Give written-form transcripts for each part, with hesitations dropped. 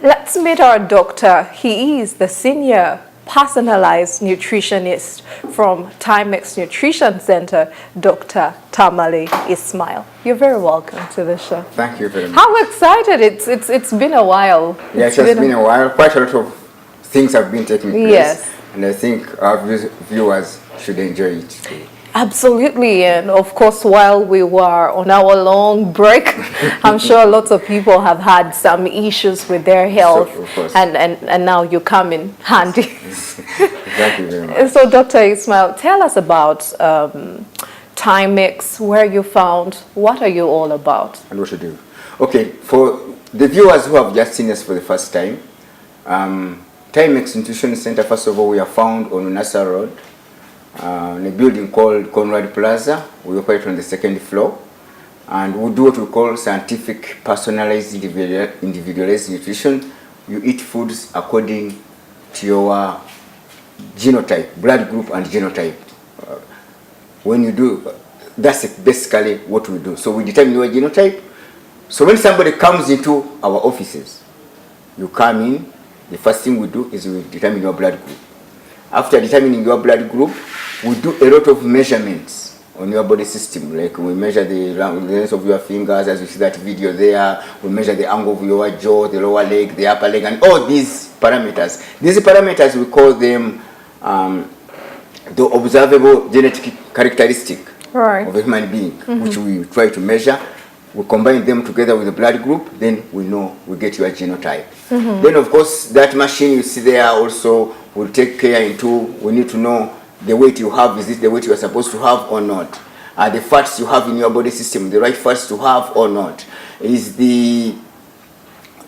Let's meet our doctor. He is the senior personalized nutritionist from Taimex Nutrition Center, Dr. Tamale Ismail. You're very welcome to the show. Thank you very much. How excited! It's been a while. Yeah, it has been a while. Quite a lot of things have been taking place. Yes. And I think our viewers should enjoy it today. Absolutely, and of course, while we were on our long break, I'm sure lots of people have had some issues with their health, So, of course. and now you come in handy. Thank you very much. So, Dr. Ismail, tell us about Taimex, where you found, what are you all about? And what to do. Okay, for the viewers who have just seen us for the first time, Taimex Nutrition Center, first of all, we are found on Nassau Road, in a building called Conrad Plaza. We operate on the second floor, and we do what we call scientific, personalized, individualized nutrition. You eat foods according to your genotype, blood group and genotype. When you do, that's basically what we do. So we determine your genotype. So when somebody comes into our offices, you come in, the first thing we do is we determine your blood group. After determining your blood group, we do a lot of measurements on your body system. Like we measure the length of your fingers, as you see that video there. We measure the angle of your jaw, the lower leg, the upper leg, and all these parameters. These parameters, we call them the observable genetic characteristic of a human being, which we try to measure. We combine them together with the blood group, then we know we get your genotype. Then, of course, that machine you see there also will take care into, we need to know the weight you have, is it the weight you are supposed to have or not? Are the fats you have in your body system the right fats to have or not? Is the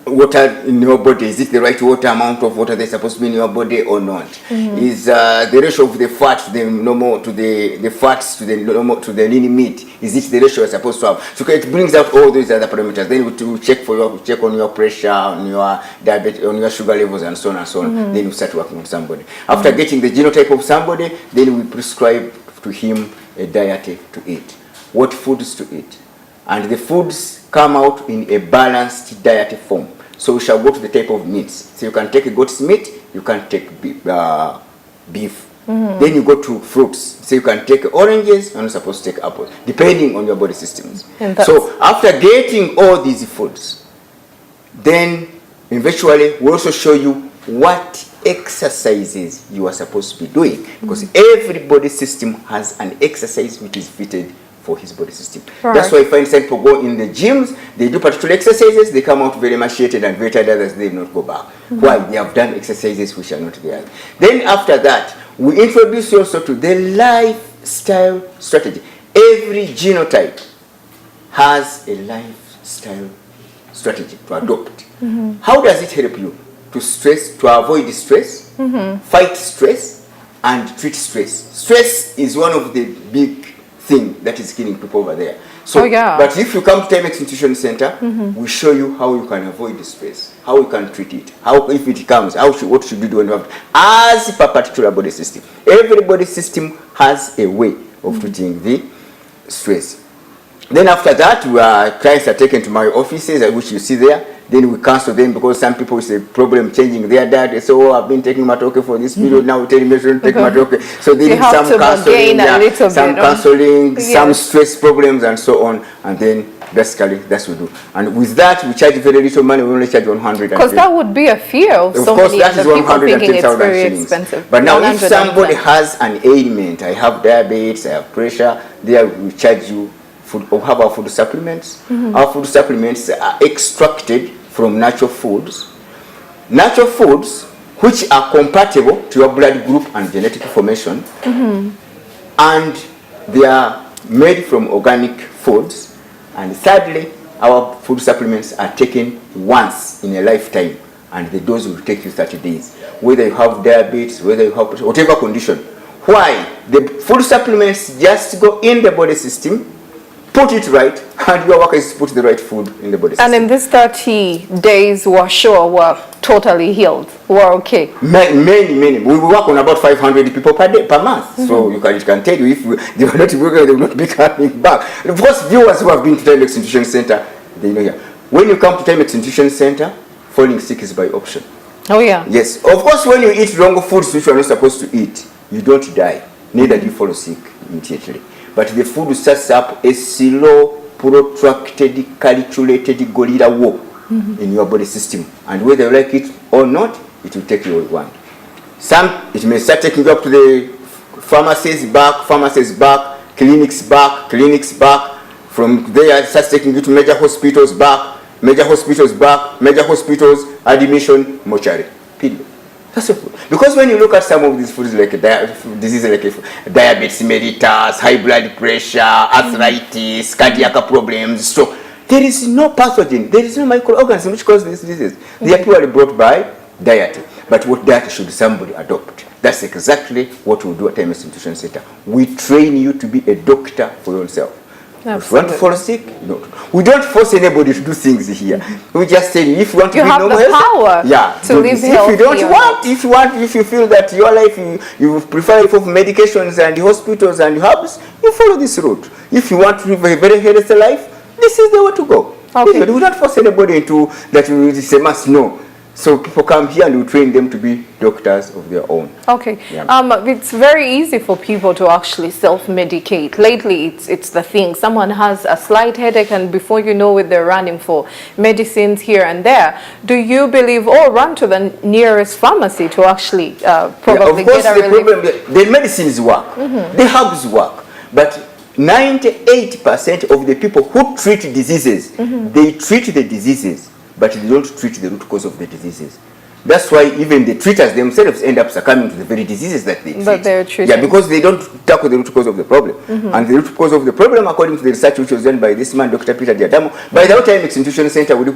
water in your body, is it the right water amount of water that's supposed to be in your body or not? Is the ratio of the fat to the normal, to the fats to the normal, to the lean meat, is it the ratio you're supposed to have? So it brings out all those other parameters. Then we check on your pressure, on your diabetes, on your sugar levels, and so on and so on. Then we start working with somebody. After getting the genotype of somebody, then we prescribe to him a diet to eat, what foods to eat, and the foods come out in a balanced diet form. So we shall go to the type of meats. So you can take a goat's meat, you can take beef. Then you go to fruits. So you can take oranges, and you're supposed to take apples, depending on your body systems. So after getting all these foods, then eventually we also show you what exercises you are supposed to be doing. Because every body system has an exercise which is fitted for his body system. That's why I find some people go in the gyms, they do particular exercises, they come out very emaciated and very tired, others they not go back. Why? They have done exercises which are not there. Then after that, we introduce you also to the lifestyle strategy. Every genotype has a lifestyle strategy to adopt. How does it help you? To avoid stress, fight stress, and treat stress. Stress is one of the big thing that is killing people over there. So, but if you come to Taimex Nutrition Center, we show you how you can avoid the stress, how you can treat it, how if it comes, what should you do when you have, as per particular body system. Every body system has a way of treating the stress. Then after that, clients are taken to my offices, which you see there. Then we cancel them because some people say problem changing their diet. They say, oh, I've been taking matoke for this period, now tell me to take matoke. So they need some counseling, some counseling, some stress problems and so on. And then basically that's what we do. And with that, we charge very little money. We only charge 100. Because that would be a fear of so many of the people thinking it's very expensive. But now if somebody has an ailment, I have diabetes, I have pressure, there we charge you. We have our food supplements. Our food supplements are extracted from natural foods which are compatible to your blood group and genetic formation, and they are made from organic foods. And thirdly, our food supplements are taken once in a lifetime, and the dose will take you 30 days, whether you have diabetes, whether you have whatever condition. Why? The food supplements just go in the body system, put it right, and your work is to put the right food in the body system. And in these 30 days, we're sure we're totally healed. We're okay. Many. We work on about 500 people per month. So it can tell you if they were not working, they will not be coming back. Of course, viewers who have been to Taimex Nutrition Center, they know here. When you come to Taimex Nutrition Center, falling sick is by option. Oh yeah. Yes, of course, when you eat wrong foods which you are not supposed to eat, you don't die, neither do you fall sick immediately. But the food sets up a slow, protracted, calculated gorilla war in your body system. And whether you like it or not, it will take you what you want. Some, it may start taking you up to the pharmacies back, clinics back. From there, it starts taking you to major hospitals back, major hospitals, admission, mortuary. Period. That's all. Because when you look at some of these foods like diseases like diabetes mellitus, high blood pressure, arthritis, cardiac problems, stroke, there is no pathogen, there is no microorganism which cause these diseases. They are purely brought by diet. But what diet should somebody adopt? That's exactly what we do at Taimex Nutrition Center. We train you to be a doctor for yourself. Absolutely. If you want to fall sick, no. We don't force anybody to do things here. We just say if you want to be normal, you have the power to live healthy. If you don't want, if you feel that your life you prefer life of medications and hospitals and herbs, you follow this route. If you want to live a very healthy life, this is the way to go. Okay. We don't force anybody into that it's a must. No. So people come here and we train them to be doctors of their own. Okay. Yeah. It's very easy for people to actually self-medicate. Lately, it's the thing. Someone has a slight headache and before you know it, they're running for medicines here and there. Do you believe, or run to the nearest pharmacy to actually probably get a relief? Of course, the medicines work. The herbs work. But 98% of the people who treat diseases, they treat the diseases, but they don't treat the root cause of the diseases. That's why even the treaters themselves end up succumbing to the very diseases that they treat. But they're treating. Yeah, because they don't tackle the root cause of the problem. And the root cause of the problem, according to the research which was done by this man, Dr. Peter Diadamo, by the Taimex Nutrition Center, we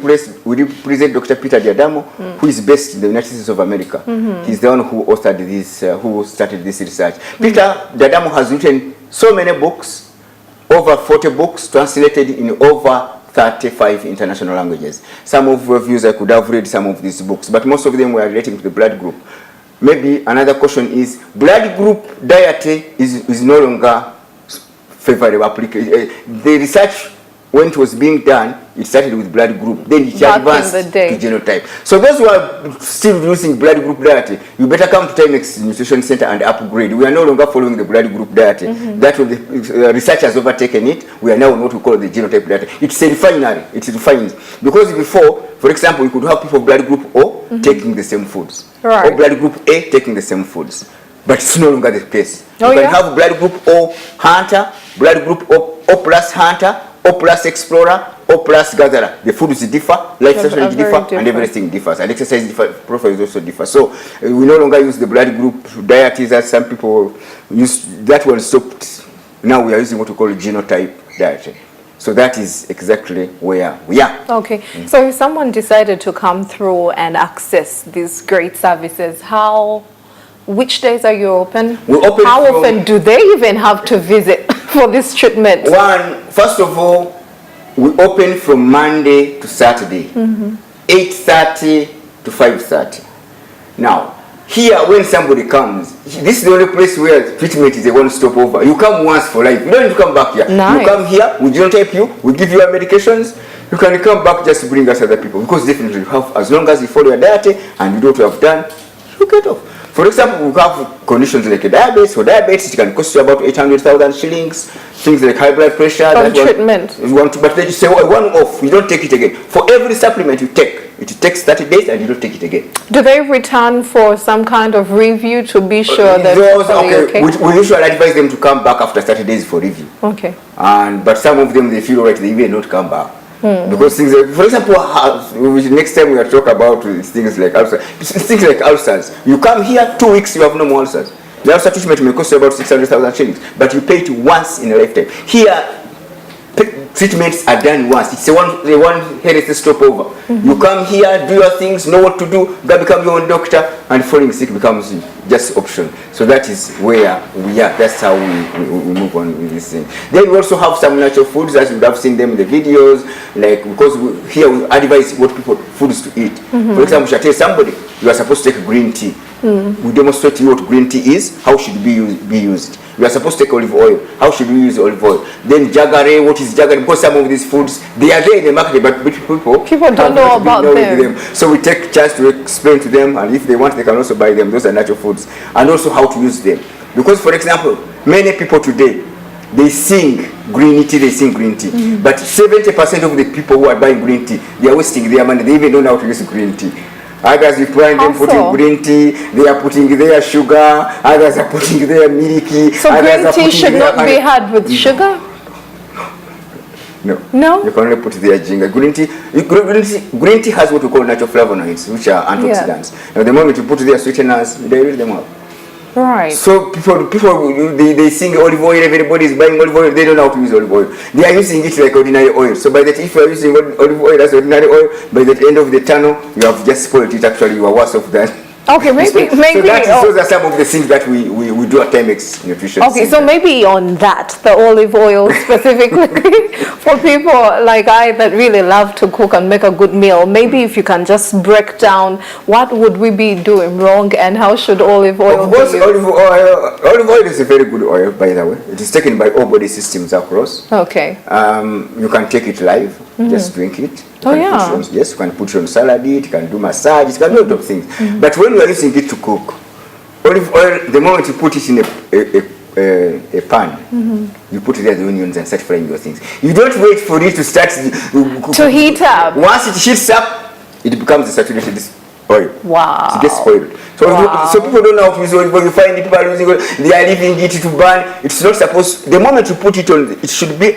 present Dr. Peter Diadamo, who is based in the United States of America. He's the one who authored this, who started this research. Peter Diadamo has written so many books, over 40 books, translated in over 35 international languages. Some of your viewers I could have read some of these books, but most of them were relating to the blood group. Maybe another question is, blood group diet is no longer favorable. The research, when it was being done, it started with blood group, then it advanced to genotype. So those who are still using blood group diet, you better come to Taimex Nutrition Center and upgrade. We are no longer following the blood group diet. That was the research has overtaken it. We are now on what we call the genotype diet. It's a refinery. It's refined. Because before, for example, you could have people blood group O taking the same foods, or blood group A taking the same foods. But it's no longer the case. You can have blood group O Hunter, blood group O plus Hunter, O plus Explorer, O plus Gatherer. The foods differ, lifestyle differ, and everything differs. And exercise profiles also differ. So we no longer use the blood group diet as some people use. That one stopped. Now we are using what we call GENO-TYPE diet. So that is exactly where we are. Okay. So if someone decided to come through and access these great services, which days are you open? We open. How often do they even have to visit for this treatment? First of all, we open from Monday to Saturday, 8:30 to 5:30. Now, here when somebody comes, this is the only place where treatment is a one-stop over. You come once for life. You don't need to come back here. Nice. You come here, we genotype you, we give you your medications. You can come back just to bring us other people, because definitely you have, as long as you follow your diet and you do what you have done, you get off. For example, we have conditions like diabetes. For diabetes, it can cost you about 800,000 shillings. Things like high blood pressure. Treatment. But then you say, oh, one off, you don't take it again. For every supplement you take, it takes 30 days and you don't take it again. Do they return for some kind of review to be sure that it's okay? We usually advise them to come back after 30 days for review. Okay. But some of them, they feel all right, they may not come back. Because things like, for example, next time we are talk about things like ulcers. Things like ulcers. You come here, 2 weeks, you have no more ulcers. The ulcer treatment may cost you about 600,000 shillings, but you pay it once in a lifetime. Here, treatments are done once. It's a one health stopover. You come here, do your things, know what to do, become your own doctor, and falling sick becomes just option. So that is where we are. That's how we move on with this thing. Then we also have some natural foods, as you would have seen them in the videos, like, because here we advise what people foods to eat. For example, we shall tell somebody you are supposed to take green tea. We demonstrate you what green tea is, how should it be used. We are supposed to take olive oil. How should we use olive oil? Then jaggery, what is jaggery? Because some of these foods, they are there in the market, but people don't know about them. So we take a chance to explain to them, and if they want, they can also buy them. Those are natural foods. And also how to use them. Because, for example, many people today, they sing green tea, but 70% of the people who are buying green tea, they are wasting their money. They even don't know how to use green tea. Others, you find them putting green tea, they are putting their sugar, others are putting their milky. So green tea should not be had with sugar? No. No? You can only put their ginger. Green tea has what we call natural flavonoids, which are antioxidants. Now, the moment you put their sweeteners, they use them up. Right. So people they sing olive oil, everybody is buying olive oil, they don't know how to use olive oil. They are using it like ordinary oil. So by that, if you are using olive oil as ordinary oil, by the end of the tunnel, you have just spoiled it. Actually, you are worse off than. Okay, maybe. Those are some of the things that we do at Taimex Nutrition Okay, Center. so maybe on that, the olive oil specifically, for people like I that really love to cook and make a good meal, maybe if you can just break down what would we be doing wrong and how should olive oil be used? Olive oil is a very good oil, by the way. It is taken by all body systems across. Okay. You can take it live, just drink it. Yes, you can put it on salad, you can do massage, you can do a lot of things. But when you are using it to cook, olive oil, the moment you put it in a pan, you put there the onions and start frying your things. You don't wait for it to start to heat up. Once it heats up, it becomes a saturated oil. Wow. It gets spoiled. So people don't know how to use olive oil. You find people are using oil, they are leaving it to burn. It's not supposed. The moment you put it on, it should be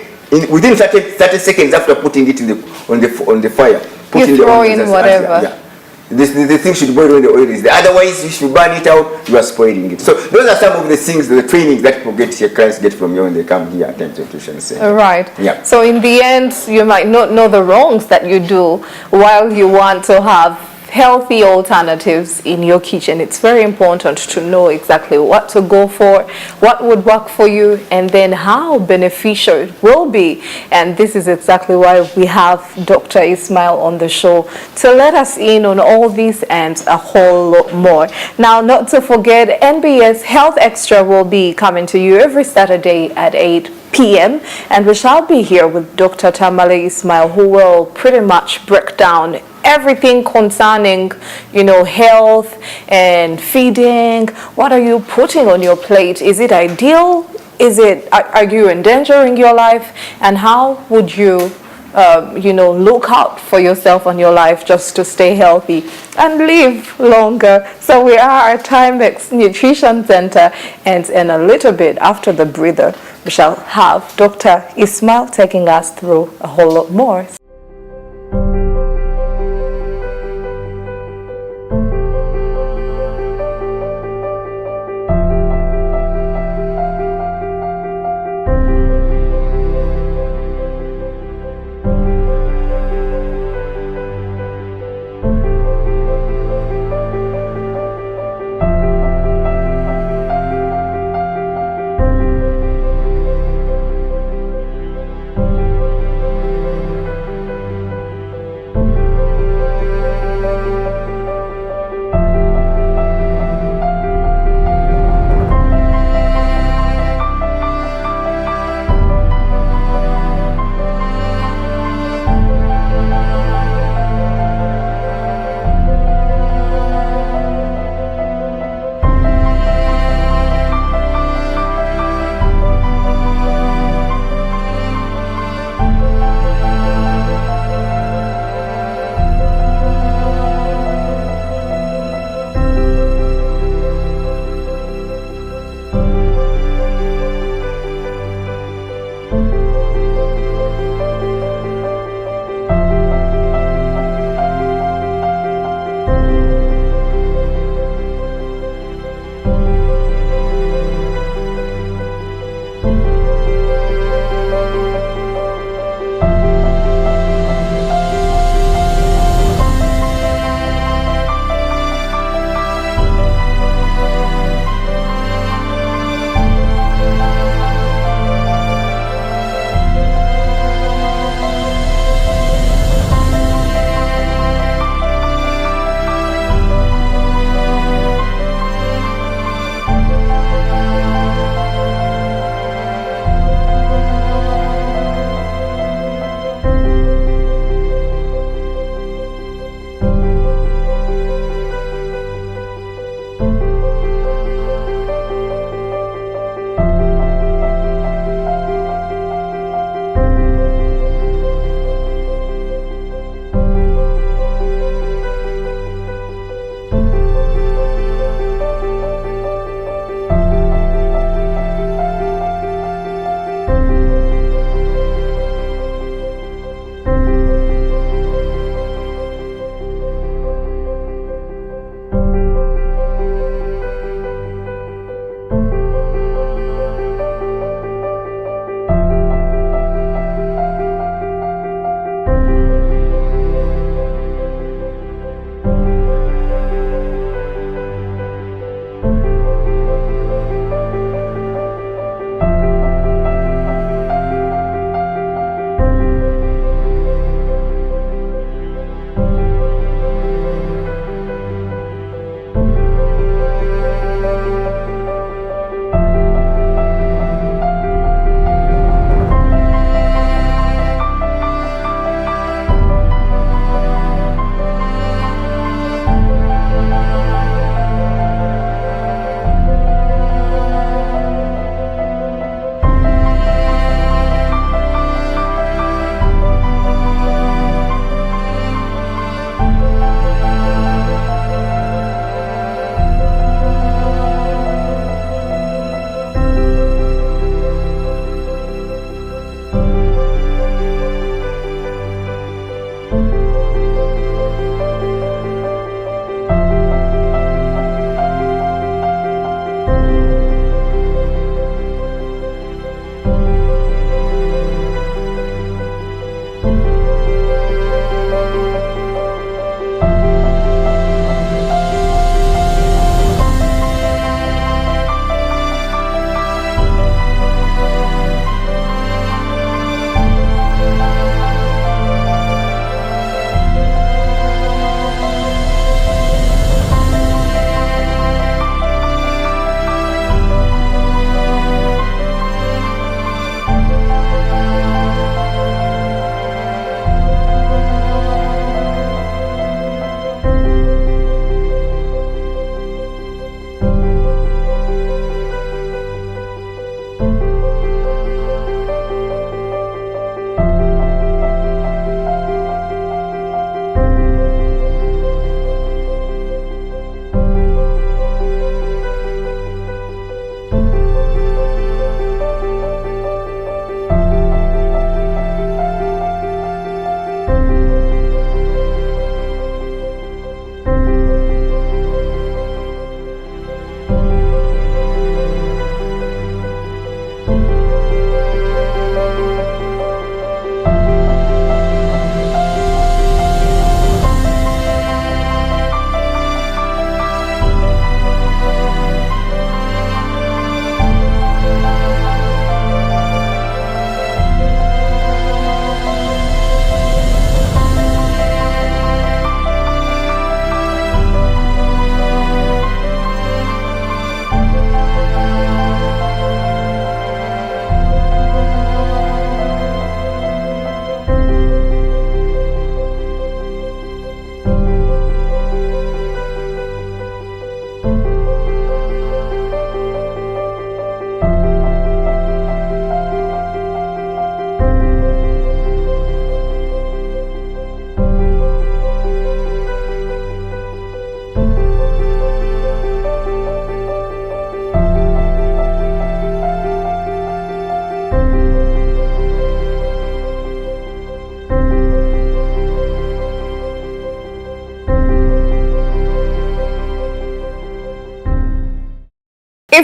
within 30 seconds after putting it on the fire. You throw in whatever. The thing should boil when the oil is there. Otherwise, you should burn it out, you are spoiling it. So those are some of the things, the trainings that people clients get from you when they come here at Taimex Nutrition Center. Right. Yeah. So in the end, you might not know the wrongs that you do while you want to have healthy alternatives in your kitchen. It's very important to know exactly what to go for, what would work for you, and then how beneficial it will be. And this is exactly why we have Dr. Ismail on the show to let us in on all these and a whole lot more. Now, not to forget, NBS Health Extra will be coming to you every Saturday at 8 p.m. and we shall be here with Dr. Tamale Ismail, who will pretty much break down everything concerning, health and feeding. What are you putting on your plate? Is it ideal? Are you endangering your life? And how would you look out for yourself and your life just to stay healthy and live longer? So we are at Taimex Nutrition Center, and in a little bit after the breather, we shall have Dr. Ismail taking us through a whole lot more.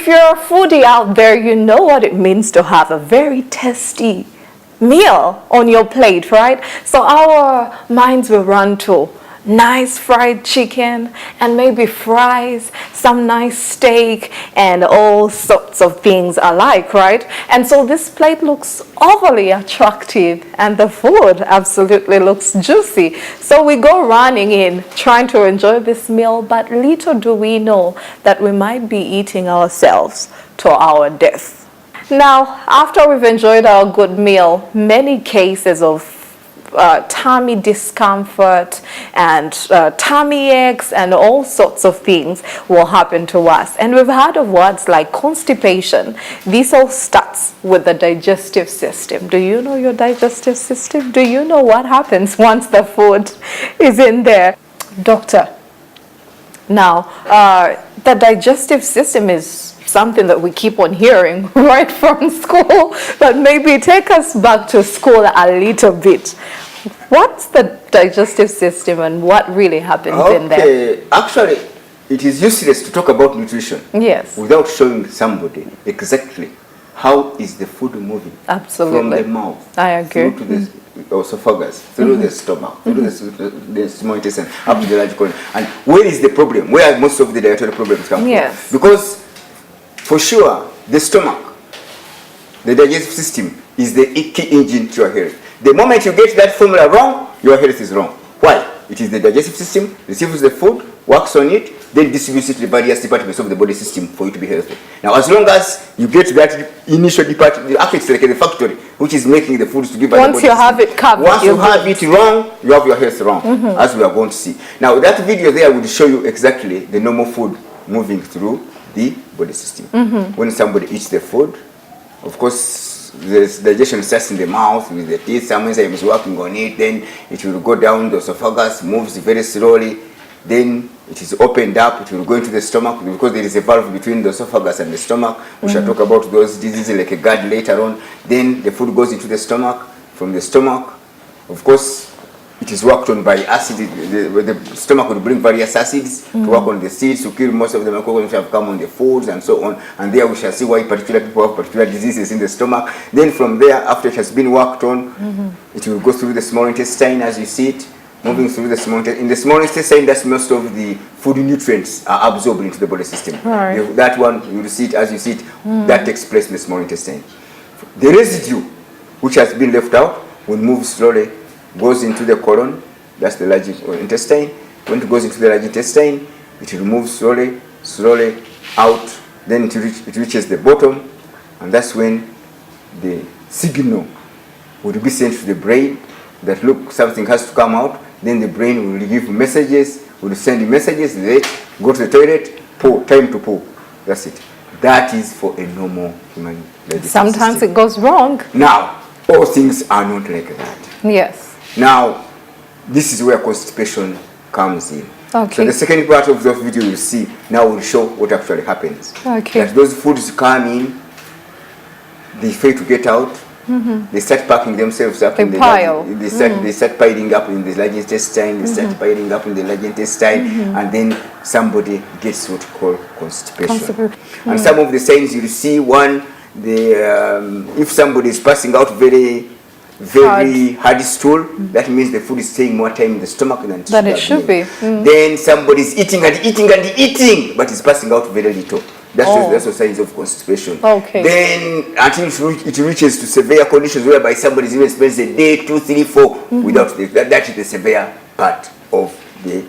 if you're a foodie out there, you know what it means to have a very tasty meal on your plate, right? So our minds will run to nice fried chicken and maybe fries, some nice steak, and all sorts of things alike, right? And so this plate looks overly attractive and the food absolutely looks juicy. So we go running in trying to enjoy this meal, but little do we know that we might be eating ourselves to our death. Now, after we've enjoyed our good meal, many cases of tummy discomfort and tummy aches and all sorts of things will happen to us. And we've heard of words like constipation. This all starts with the digestive system. Do you know your digestive system? Do you know what happens once the food is in there? Doctor, now the digestive system is something that we keep on hearing right from school, but maybe take us back to school a little bit. What's the digestive system and what really happens in there? Okay, actually, it is useless to talk about nutrition without showing somebody exactly how is the food moving. Absolutely. From the mouth, I agree. through to the esophagus, through the stomach, through the small intestine, up to the large colon. And where is the problem? Where are most of the dietary problems come from? Because for sure, the stomach, the digestive system, is the key engine to your health. The moment you get that formula wrong, your health is wrong. Why? It is the digestive system receives the food, works on it, then distributes it to the various departments of the body system for you to be healthy. Now, as long as you get that initial department, actually it's like the factory which is making the foods to give by the body system. Once you have it covered, once you have it wrong, you have your health wrong, as we are going to see. Now, that video there will show you exactly the normal food moving through the body system. When somebody eats the food, of course, the digestion starts in the mouth with the teeth. Some enzyme is working on it. Then it will go down the esophagus, moves very slowly. Then it is opened up. It will go into the stomach because there is a valve between the esophagus and the stomach. We shall talk about those diseases like a GERD later on. Then the food goes into the stomach. From the stomach, of course, it is worked on by acid. The stomach will bring various acids to work on the seeds to kill most of the microorganisms that have come on the foods and so on. And there we shall see why particular people have particular diseases in the stomach. Then from there, after it has been worked on, it will go through the small intestine as you see it, moving through the small intestine. In the small intestine, that's most of the food nutrients are absorbed into the body system. Right. That one, you will see it as you see it, that takes place in the small intestine. The residue, which has been left out, will move slowly, goes into the colon, that's the large intestine. When it goes into the large intestine, it will move slowly, slowly out. Then it reaches the bottom, and that's when the signal would be sent to the brain that look, something has to come out. Then the brain will give messages, will send messages, let go to the toilet, poo, time to poo. That's it. That is for a normal human digestive Sometimes system. it goes wrong. Now, all things are not like that. Yes. Now, this is where constipation comes in. Okay. So the second part of the video you see now will show what actually happens. Okay. That those foods come in, they fail to get out. They start packing themselves up. They pile. They start piling up in the large intestine. They start piling up in the large intestine, and then somebody gets what we call constipation. And some of the signs you see, one, if somebody is passing out very hard stool, that means the food is staying more time in the stomach than it should be. Then somebody is eating and eating and eating, but is passing out very little. That's the signs of constipation. Okay. Then until it reaches to severe conditions whereby somebody even spends a day, 2, 3, 4 without that is the severe part of the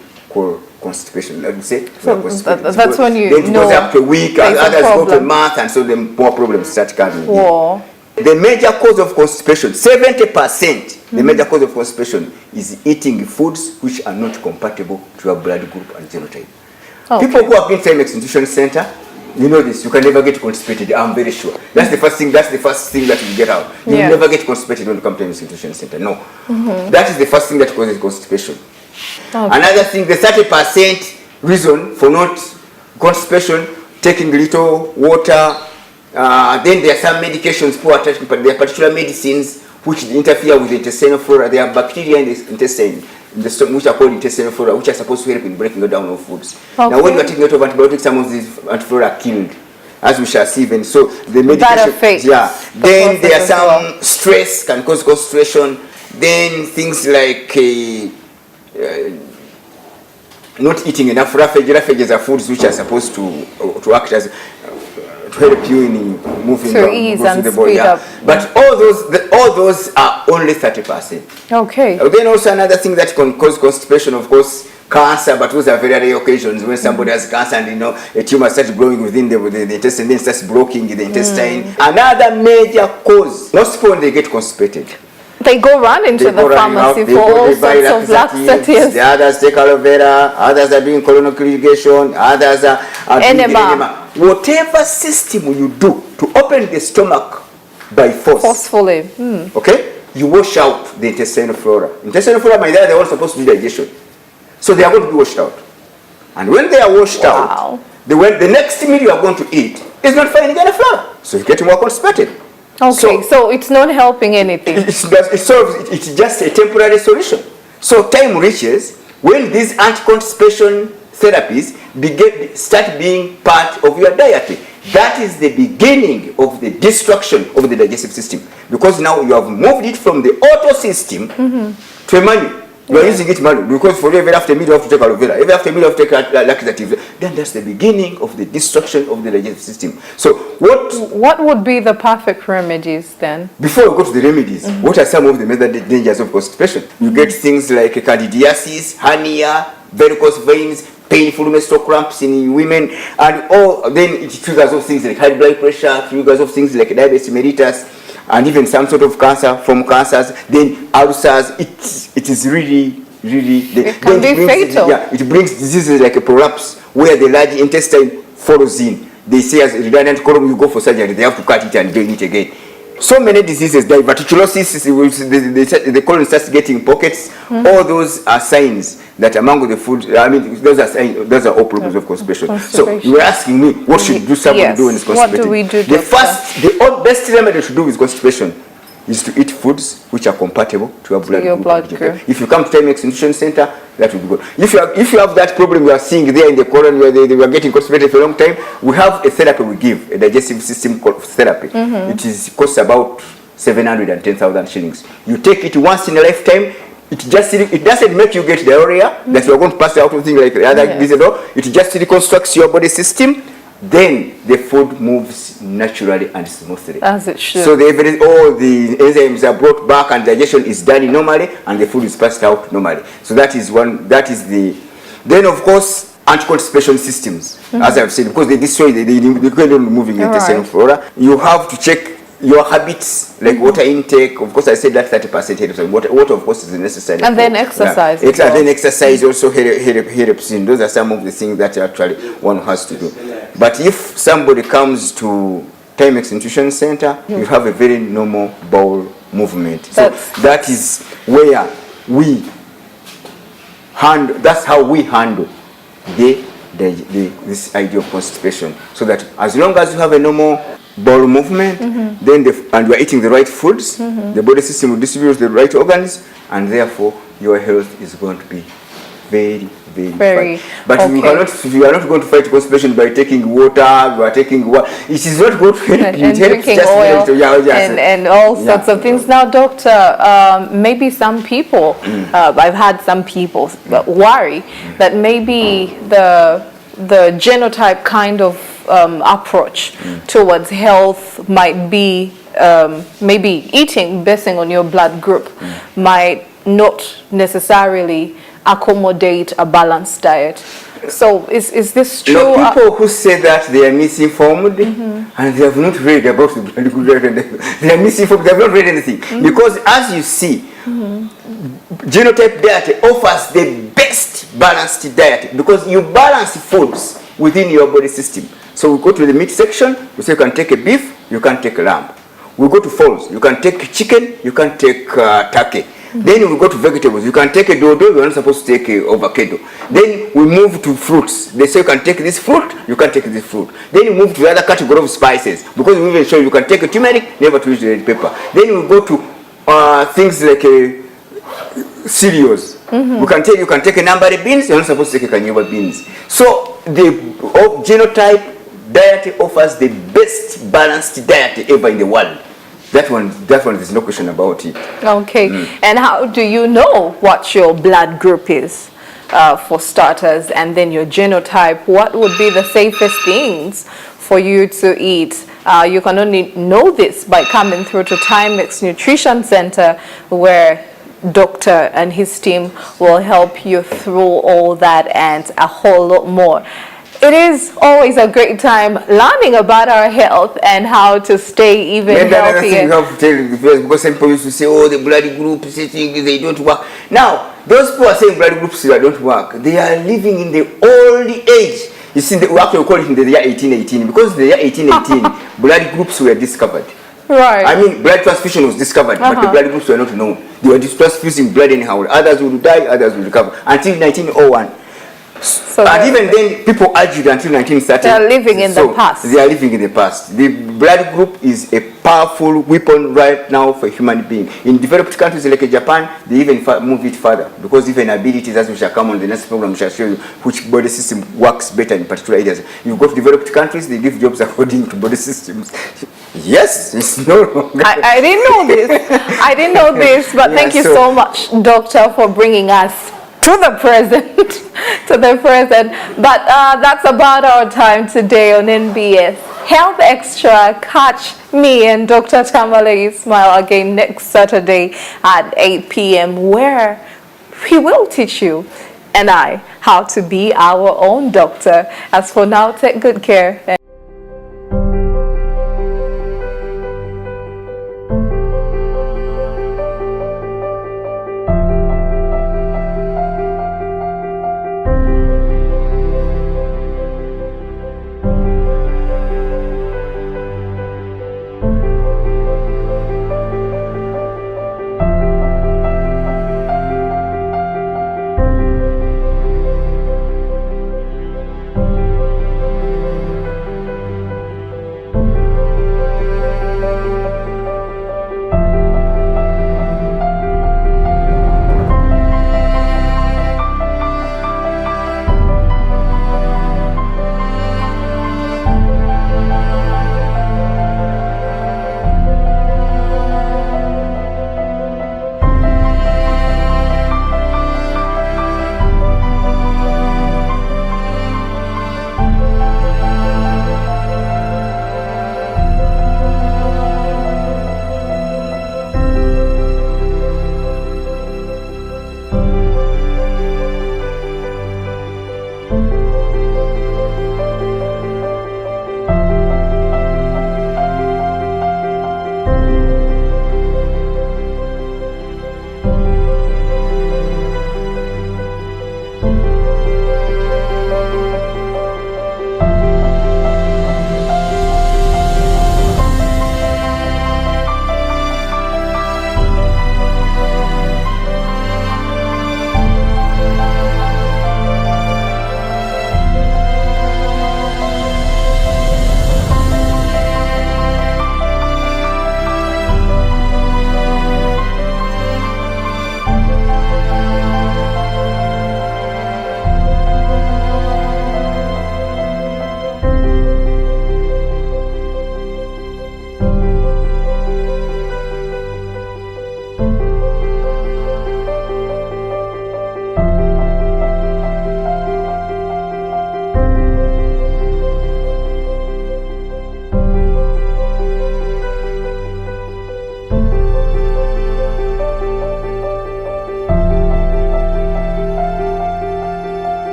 constipation. Let me say. So that's when you then it goes up to a week, others go to a month, and so then more problems start coming in. The major cause of constipation, 70%, the major cause of constipation is eating foods which are not compatible to your blood group and genotype. People who have been to Taimex Nutrition Center, you know this, you can never get constipated, I'm very sure. That's the first thing that you get out. You will never get constipated when you come to Taimex Nutrition Center, no. That is the first thing that causes constipation. Another thing, the 30% reason for not constipation, taking little water. Then there are some medications for attachment, but there are particular medicines which interfere with the intestinal flora. There are bacteria in the intestine, which are called intestinal flora, which are supposed to help in breaking down of foods. Now, when you are taking a lot of antibiotics, some of these flora are killed. as we shall see even. So the medication, affects Then there are process as well. some stress can cause constipation. Then things like not eating enough roughage. Roughages are foods which are supposed to act as to help you in moving to ease and the body. speed up. But all those are only 30%. Okay. Then also another thing that can cause constipation, of course, cancer, but those are very rare occasions when somebody has cancer and a tumor starts growing within the intestine, then starts blocking the intestine. Another major cause, most people when they get constipated, They go run into the pharmacy for all sorts of laxatives. The others take aloe vera, others are doing colonic irrigation, others are doing enema. Whatever system you do to open the stomach by forcefully, okay, you wash out the intestinal flora. Intestinal flora, my dad, they're all supposed to do digestion. So they are going to be washed out. And when they are washed out, the next meal you are going to eat is not finding any flora. So you get more constipated. Okay, so it's not helping anything. It's just a temporary solution. So time reaches when these anti-constipation therapies start being part of your diet. That is the beginning of the destruction of the digestive system. Because now you have moved it from the auto system to a manual. You are using it manually because for every after meal you have to take aloe vera, every after meal you have to take laxative. Then that's the beginning of the destruction of the digestive system. So what would be the perfect remedies then? Before we go to the remedies, what are some of the major dangers of constipation? You get things like candidiasis, hernia, varicose veins, painful menstrual cramps in women, and then it triggers of things like high blood pressure, triggers of things like diabetes mellitus, and even some sort of cancer, from cancers, then ulcers. It is really it can be fatal. It brings diseases like a prolapse where the large intestine follows in. They say as a redundant column, you go for surgery, they have to cut it and drain it again. So many diseases, diverticulosis, the colon starts getting pockets. All those are signs that among the food, those are all problems of constipation. So you were asking me, what should somebody do when it's constipated? What do we do, the best remedy to do with constipation is to eat foods which are compatible to your blood group. If you come to Taimex Nutrition Center, that will be good. If you have that problem you are seeing there in the colon where they were getting constipated for a long time, we have a therapy we give, a digestive system therapy. It costs about 710,000 shillings. You take it once in a lifetime. It doesn't make you get diarrhea that you are going to pass out with things like other diseases. It just reconstructs your body system. Then the food moves naturally and smoothly. As it should. So all the enzymes are brought back and digestion is done normally and the food is passed out normally. So then of course, anti-constipation systems, as I've said, because they destroy, they depend on moving the intestinal flora. You have to check your habits, like water intake. Of course, I said that 30% helps. Water, of course, is necessary. And then exercise. And then exercise also helps in. Those are some of the things that actually one has to do. But if somebody comes to Taimex Nutrition Center, you have a very normal bowel movement. So that is where that's how we handle this idea of constipation. So that as long as you have a normal bowel movement, then and you are eating the right foods, the body system will distribute the right organs, and therefore your health is going to be very, very fine. But you are not going to fight constipation by taking water. You are taking water. It is not good for and drinking oil and all sorts of things. Now, doctor, maybe some people, I've had some people worry that maybe the genotype kind of approach towards health might be maybe eating based on your blood group might not necessarily accommodate a balanced diet. So is this true? You know, people who say that they are misinformed and they have not read about the blood group, they are misinformed, they have not read anything. Because as you see, genotype diet offers the best balanced diet because you balance foods within your body system. So we go to the meat section, we say you can take a beef, you can take a lamb. We go to fowls, you can take chicken, you can take turkey. Then we go to vegetables, you can take a dodo, you're not supposed to take a avocado. Then we move to fruits. They say you can take this fruit, you can take this fruit. Then you move to the other category of spices, because we even show you can take a turmeric, never to use the red pepper. Then we go to things like cereals. You can take a number of beans, you're not supposed to take a canyoba beans. So the genotype diet offers the best balanced diet ever in the world. That one, there's no question about it. Okay. And how do you know what your blood group is, for starters, and then your genotype? What would be the safest things for you to eat? You can only know this by coming through to Taimex Nutrition Center, where doctor and his team will help you through all that and a whole lot more. It is always a great time learning about our health and how to stay even healthier. You have to tell you, because some people used to say, oh, the blood groups, they don't work. Now, those people are saying blood groups don't work. They are living in the old age. You see, we actually call it in the year 1818, because in the year 1818, blood groups were discovered. Right. I mean, blood transfusion was discovered, but the blood groups were not known. They were just transfusing blood anyhow. Others would die, others would recover. Until 1901. So and even then, people argued until 1930. They are living in the past. They are living in the past. The blood group is a powerful weapon right now for human being. In developed countries like Japan, they even move it further, because even abilities, as we shall come on the next program, we shall show you which body system works better in particular areas. You go to developed countries, they give jobs according to body systems. Yes, it's no longer. I didn't know this. I didn't know this, but thank you so much, doctor, for bringing us to the present. To the present. But that's about our time today on NBS Health Extra. Catch me and Dr. Tamale Ismail again next Saturday at 8 p.m. where he will teach you and I how to be our own doctor. As for now, take good care.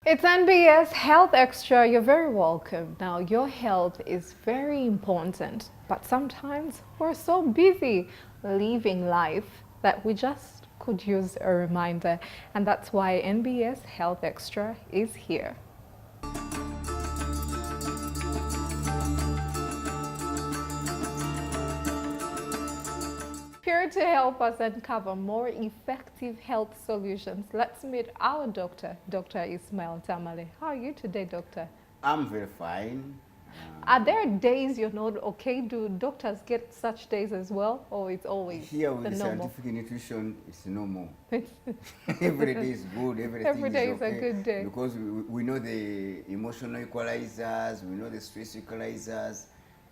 It's NBS Health Extra. You're very welcome. Now, your health is very important, but sometimes we're so busy living life that we just could use a reminder, and that's why NBS Health Extra is here. Here to help us uncover more effective health solutions, let's meet our doctor, Dr. Ismail Tamale. How are you today, doctor? I'm very fine. Are there days you're not okay? Do doctors get such days as well, or it's always Here with the the normal? scientific nutrition, it's normal. Every day is good, Every day is is a okay. good day. Because we know the emotional equalizers, we know the stress equalizers,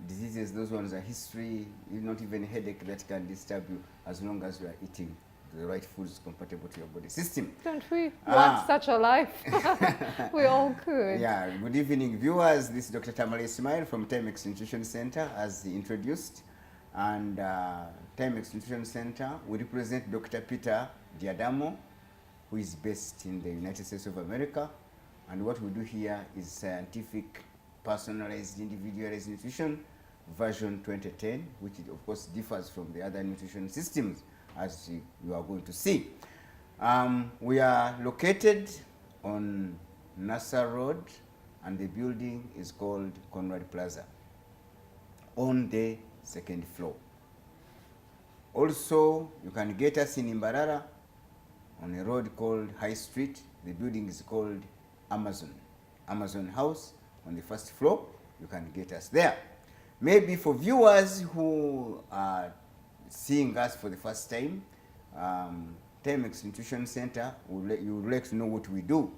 diseases, those ones are history. It's not even a headache that can disturb you as long as you are eating the right foods compatible to your body system. Don't we want such a life? We all could. Yeah, good evening viewers. This is Dr. Tamale Ismail from Taimex Nutrition Center, as introduced. And Taimex Nutrition Center, we represent Dr. Peter Diadamo, who is based in the United States of America. And what we do here is scientific, personalized, individualized nutrition, version 2010, which of course differs from the other nutrition systems, as you are going to see. We are located on Nassau Road, and the building is called Conrad Plaza, on the second floor. Also, you can get us in Imbarara on a road called High Street. The building is called Amazon House on the first floor. You can get us there. Maybe for viewers who are seeing us for the first time, Taimex Nutrition Center, you would like to know what we do.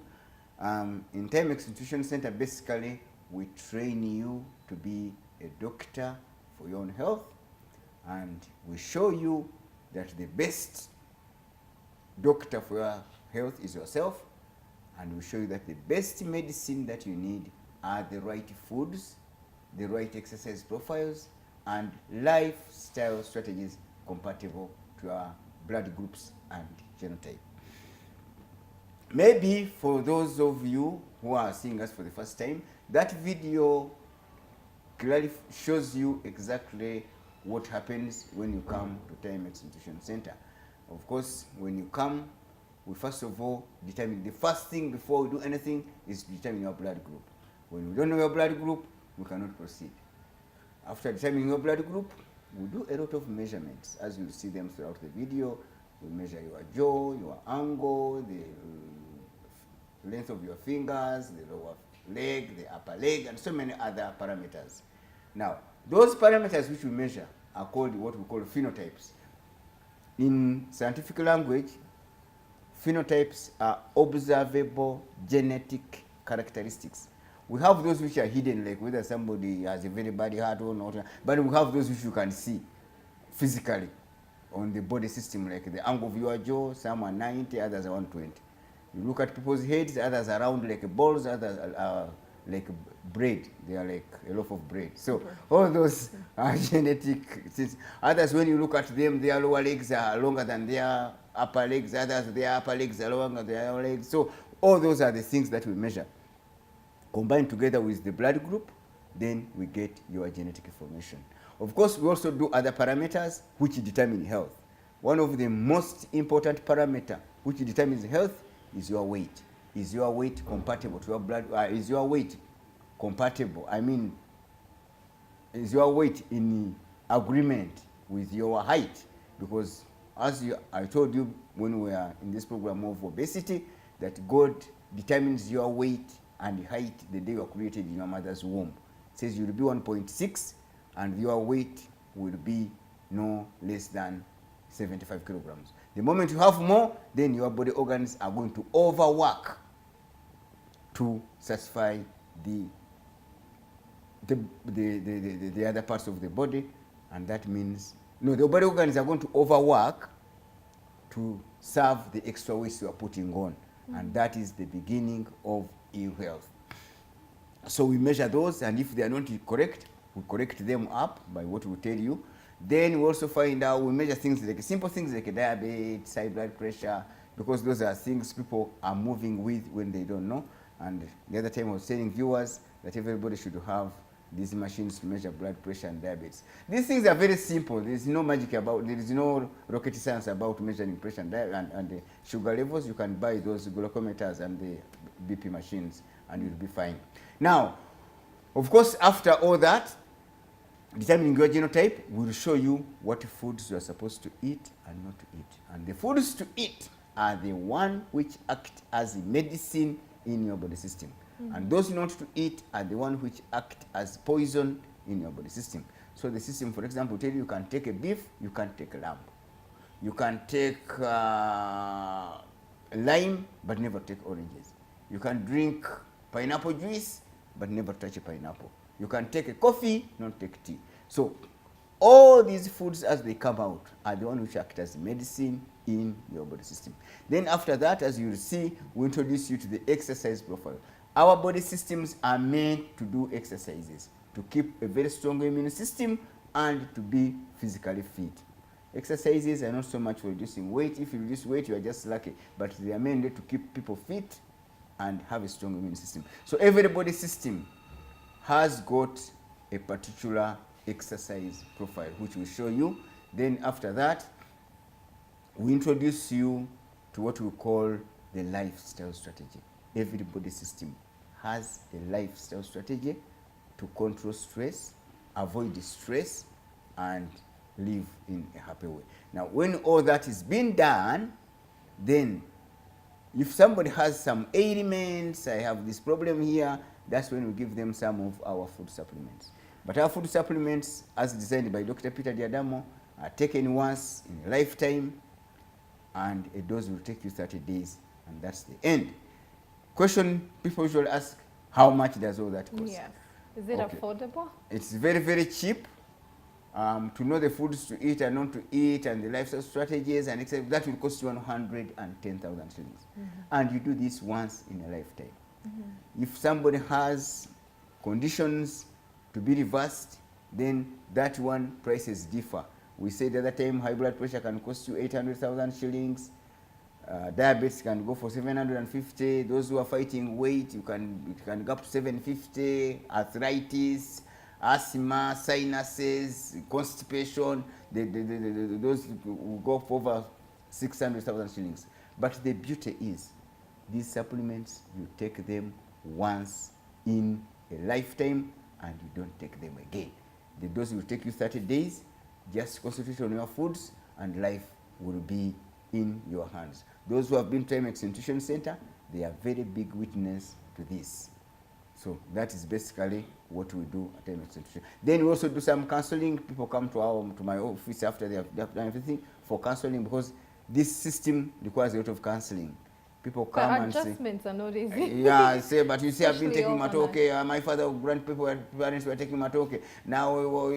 In Taimex Nutrition Center, basically, we train you to be a doctor for your own health, and we show you that the best doctor for your health is yourself, and we show you that the best medicine that you need are the right foods, the right exercise profiles, and lifestyle strategies compatible to our blood groups and genotype. Maybe for those of you who are seeing us for the first time, that video clearly shows you exactly what happens when you come to Taimex Nutrition Center. Of course, when you come, we first of all determine, the first thing before we do anything is to determine your blood group. When we don't know your blood group, we cannot proceed. After determining your blood group, we do a lot of measurements, as you'll see them throughout the video. We measure your jaw, your angle, the length of your fingers, the lower leg, the upper leg, and so many other parameters. Now, those parameters which we measure are called what we call phenotypes. In scientific language, phenotypes are observable genetic characteristics. We have those which are hidden, like whether somebody has a very bad heart or not, but we have those which you can see physically on the body system, like the angle of your jaw. Some are 90, others are 120. You look at people's heads, others are round like balls, others are like bread. They are like a loaf of bread. So all those are genetic things. Others, when you look at them, their lower legs are longer than their upper legs. Others, their upper legs are longer than their lower legs. So all those are the things that we measure. Combined together with the blood group, then we get your genetic information. Of course, we also do other parameters which determine health. One of the most important parameter which determines health is your weight. Is your weight compatible to your blood? Is your weight compatible? I mean, is your weight in agreement with your height? Because as I told you when we are in this program of obesity, that God determines your weight and height the day you are created in your mother's womb. It says you will be 1.6 and your weight will be no less than 75 kilograms. The moment you have more, then your body organs are going to overwork to satisfy the other parts of the body, and that means the body organs are going to overwork to serve the extra weight you are putting on, and that is the beginning of ill health. So we measure those, and if they are not correct, we correct them up by what we tell you. Then we also find out, we measure things like simple things like diabetes, high blood pressure, because those are things people are moving with when they don't know. And the other time I was telling viewers that everybody should have these machines to measure blood pressure and diabetes. These things are very simple. There is no magic about, there is no rocket science about measuring pressure and the sugar levels. You can buy those glucometers and the BP machines and you'll be fine. Now, of course, after all that, determining your genotype will show you what foods you are supposed to eat and not to eat. And the foods to eat are the one which act as medicine in your body system. And those not to eat are the one which act as poison in your body system. So the system, for example, tell you can take a beef, you can't take a lamb. You can take lime, but never take oranges. You can drink pineapple juice, but never touch a pineapple. You can take a coffee, not take tea. So all these foods as they come out are the ones which act as medicine in your body system. Then after that, as you will see, we introduce you to the exercise profile. Our body systems are meant to do exercises, to keep a very strong immune system and to be physically fit. Exercises are not so much for reducing weight. If you reduce weight, you are just lucky. But they are meant to keep people fit and have a strong immune system. So every body system has got a particular exercise profile, which we'll show you. Then after that, we introduce you to what we call the lifestyle strategy. Every body system has a lifestyle strategy to control stress, avoid stress, and live in a happy way. Now, when all that is being done, then if somebody has some ailments, I have this problem here, that's when we give them some of our food supplements. But our food supplements, as designed by Dr. Peter Diadamo, are taken once in a lifetime, and a dose will take you 30 days, and that's the end. Question people usually ask, how much does all that cost? Yes. Is it affordable? It's very, very cheap. To know the foods to eat and not to eat and the lifestyle strategies and etc., that will cost you 110,000 shillings. And you do this once in a lifetime. If somebody has conditions to be reversed, then that one prices differ. We said the other time high blood pressure can cost you 800,000 shillings. Diabetes can go for 750. Those who are fighting weight, it can go up to 750. Arthritis, asthma, sinuses, constipation, those will go for over 600,000 shillings. But the beauty is, these supplements, you take them once in a lifetime and you don't take them again. The dose will take you 30 days. Just concentrate on your foods and life will be in your hands. Those who have been to Taimex Nutrition Center, they are very big witness to this. So that is basically what we do at Taimex Nutrition. Then we also do some counseling. People come to my office after they have done everything for counseling, because this system requires a lot of counseling. People come and say, adjustments are not easy. Yeah, say, but you see, I've been taking overnight. matoke. My father, parents were taking matoke. Now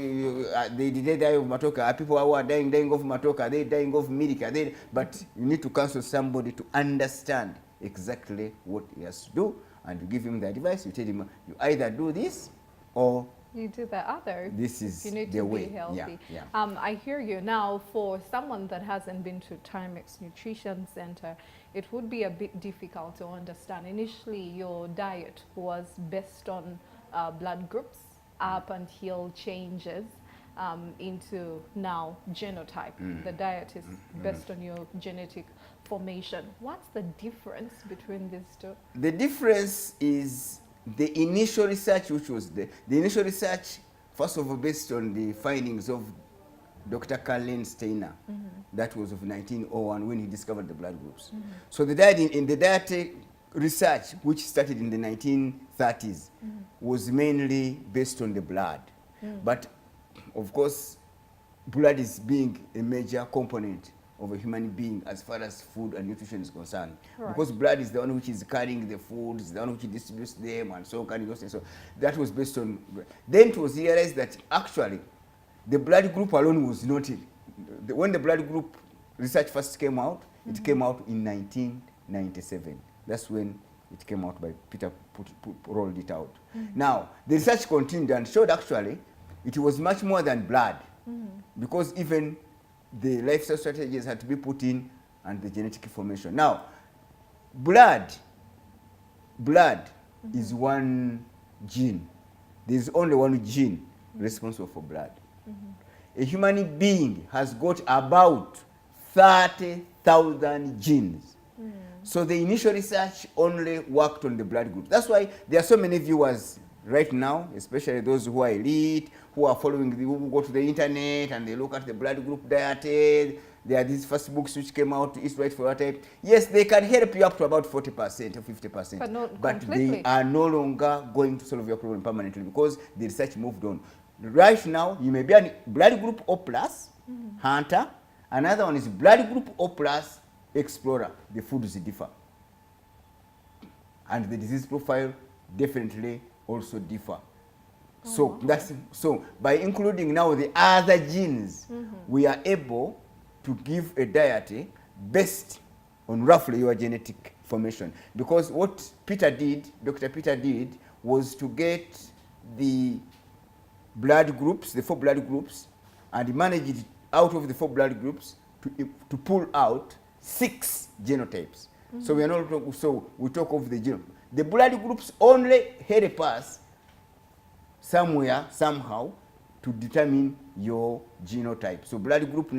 they did die of matoke. People who are dying of matoke. Are they dying of milk? Are they? But you need to counsel somebody to understand exactly what he has to do, and you give him the advice. You tell him, you either do this or You do the other. this is You need the to way. be healthy. Yeah. I hear you. Now, for someone that hasn't been to Taimex Nutrition Center, it would be a bit difficult to understand. Initially, your diet was based on blood groups up until changes into now genotype. The diet is based on your genetic formation. What's the difference between these two? The difference is the initial research, which was the initial research, first of all, based on the findings of Dr. Carl Steiner. That was of 1901 when he discovered the blood groups. So the diet in the dietetic research, which started in the 1930s, was mainly based on the blood. But of course, blood is being a major component of a human being as far as food and nutrition is concerned. Right. Because blood is the one which is carrying the food, is the one which distributes them, and so carrying those things. So that was based on. Then it was realized that actually the blood group alone was not it. When the blood group research first came out, it came out in 1997. That's when it came out by Peter rolled it out. Now, the research continued and showed actually it was much more than blood, because even the lifestyle strategies had to be put in and the genetic information. Now, blood blood is one gene. There's only one gene responsible for blood. A human being has got about 30,000 genes. So the initial research only worked on the blood group. That's why there are so many viewers right now, especially those who are elite, who are following, who go to the internet and they look at the blood group diet. There are these first books which came out, Eat Right for Your Type. Yes, they can help you up to about 40% or 50%. But they are no longer going to solve your problem permanently because the research moved on. Right now, you may be a blood group O plus, hunter. Another one is blood group O plus, explorer. The foods differ. And the disease profile definitely also differ. So by including now the other genes, we are able to give a diet based on roughly your genetic formation. Because what Peter did, Dr. Peter did, was to get the blood groups, the 4 blood groups, and manage it out of the 4 blood groups to pull out 6 genotypes. So we are not so we talk of the genome. The blood groups only help us somewhere, somehow, to determine your genotype. So blood group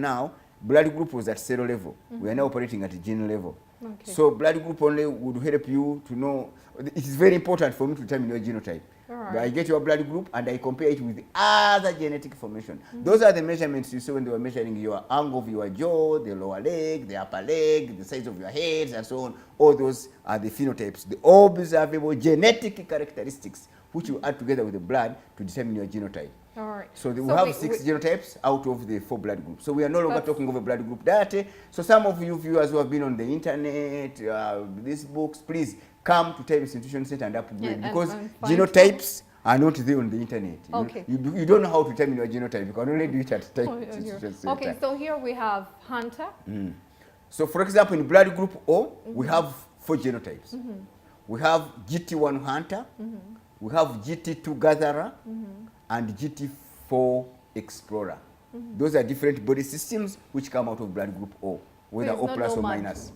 was at cell level. We are now operating at gene level. Okay. So blood group only would help you to know. It is very important for me to determine your genotype. Right. I get your blood group and I compare it with the other genetic information. Those are the measurements you saw when they were measuring your angle of your jaw, the lower leg, the upper leg, the size of your head, and so on. All those are the phenotypes, the observable genetic characteristics which you add together with the blood to determine your genotype. All right. So we have 6 genotypes out of the 4 blood groups. So we are no longer talking of a blood group diet. So some of you viewers who have been on the internet, these books, please come to Taimex Institution Center and upgrade, because genotypes are not there on the internet. Okay. You don't know how to determine your genotype. You can only do it at Taimex Institution Center. Okay, so here we have Hunter. So for example, in blood group O, we have 4 genotypes. We have GT1 Hunter, we have GT2 Gatherer, and GT4 Explorer. Those are different body systems which come out of blood group O, whether O plus or minus.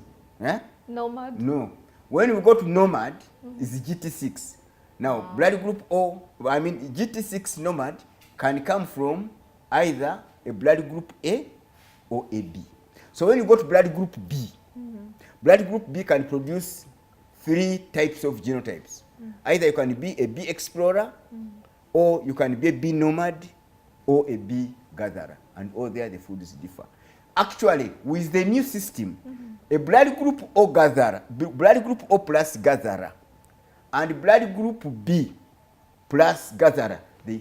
Nomad? No. When we go to Nomad, it's GT6. Now, blood group O, GT6 Nomad can come from either a blood group A or a B. So when you go to blood group B, blood group B can produce 3 types of genotypes. Either you can be a B Explorer, or you can be a B Nomad, or a B Gatherer. And all there the foods differ. Actually, with the new system, a blood group O Gatherer, blood group O plus Gatherer, and blood group B plus Gatherer, they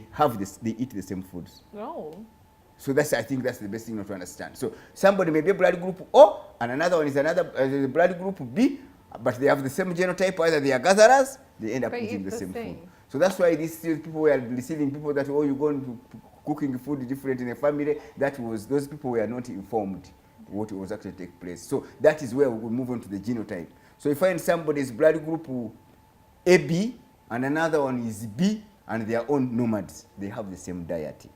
eat the same foods. Oh. So I think that's the best thing to understand. So somebody may be a blood group O, and another one is another blood group B, but they have the same genotype. Either they are gatherers, they end up eating the same food. So that's why these people were receiving people that, oh, you go into cooking food different in a family. Those people were not informed what was actually take place. So that is where we will move on to the genotype. So you find somebody's blood group AB and another one is B, and they are own nomads. They have the same diet.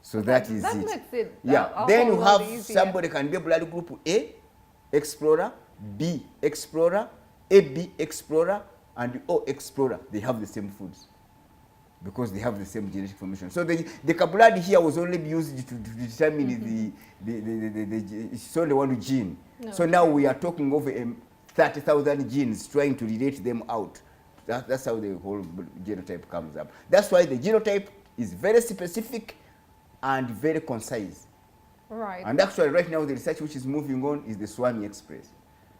So that is it. Makes it then you have somebody can be a blood group A, Explorer, B, Explorer, AB, Explorer, and O, Explorer. They have the same foods because they have the same genetic information. So the blood here was only used to determine it's only one gene. No. So now we are talking over 30,000 genes, trying to relate them out. That's how the whole genotype comes up. That's why the genotype is very specific and very concise. Right. And actually right now the research which is moving on is the SWAMI Express.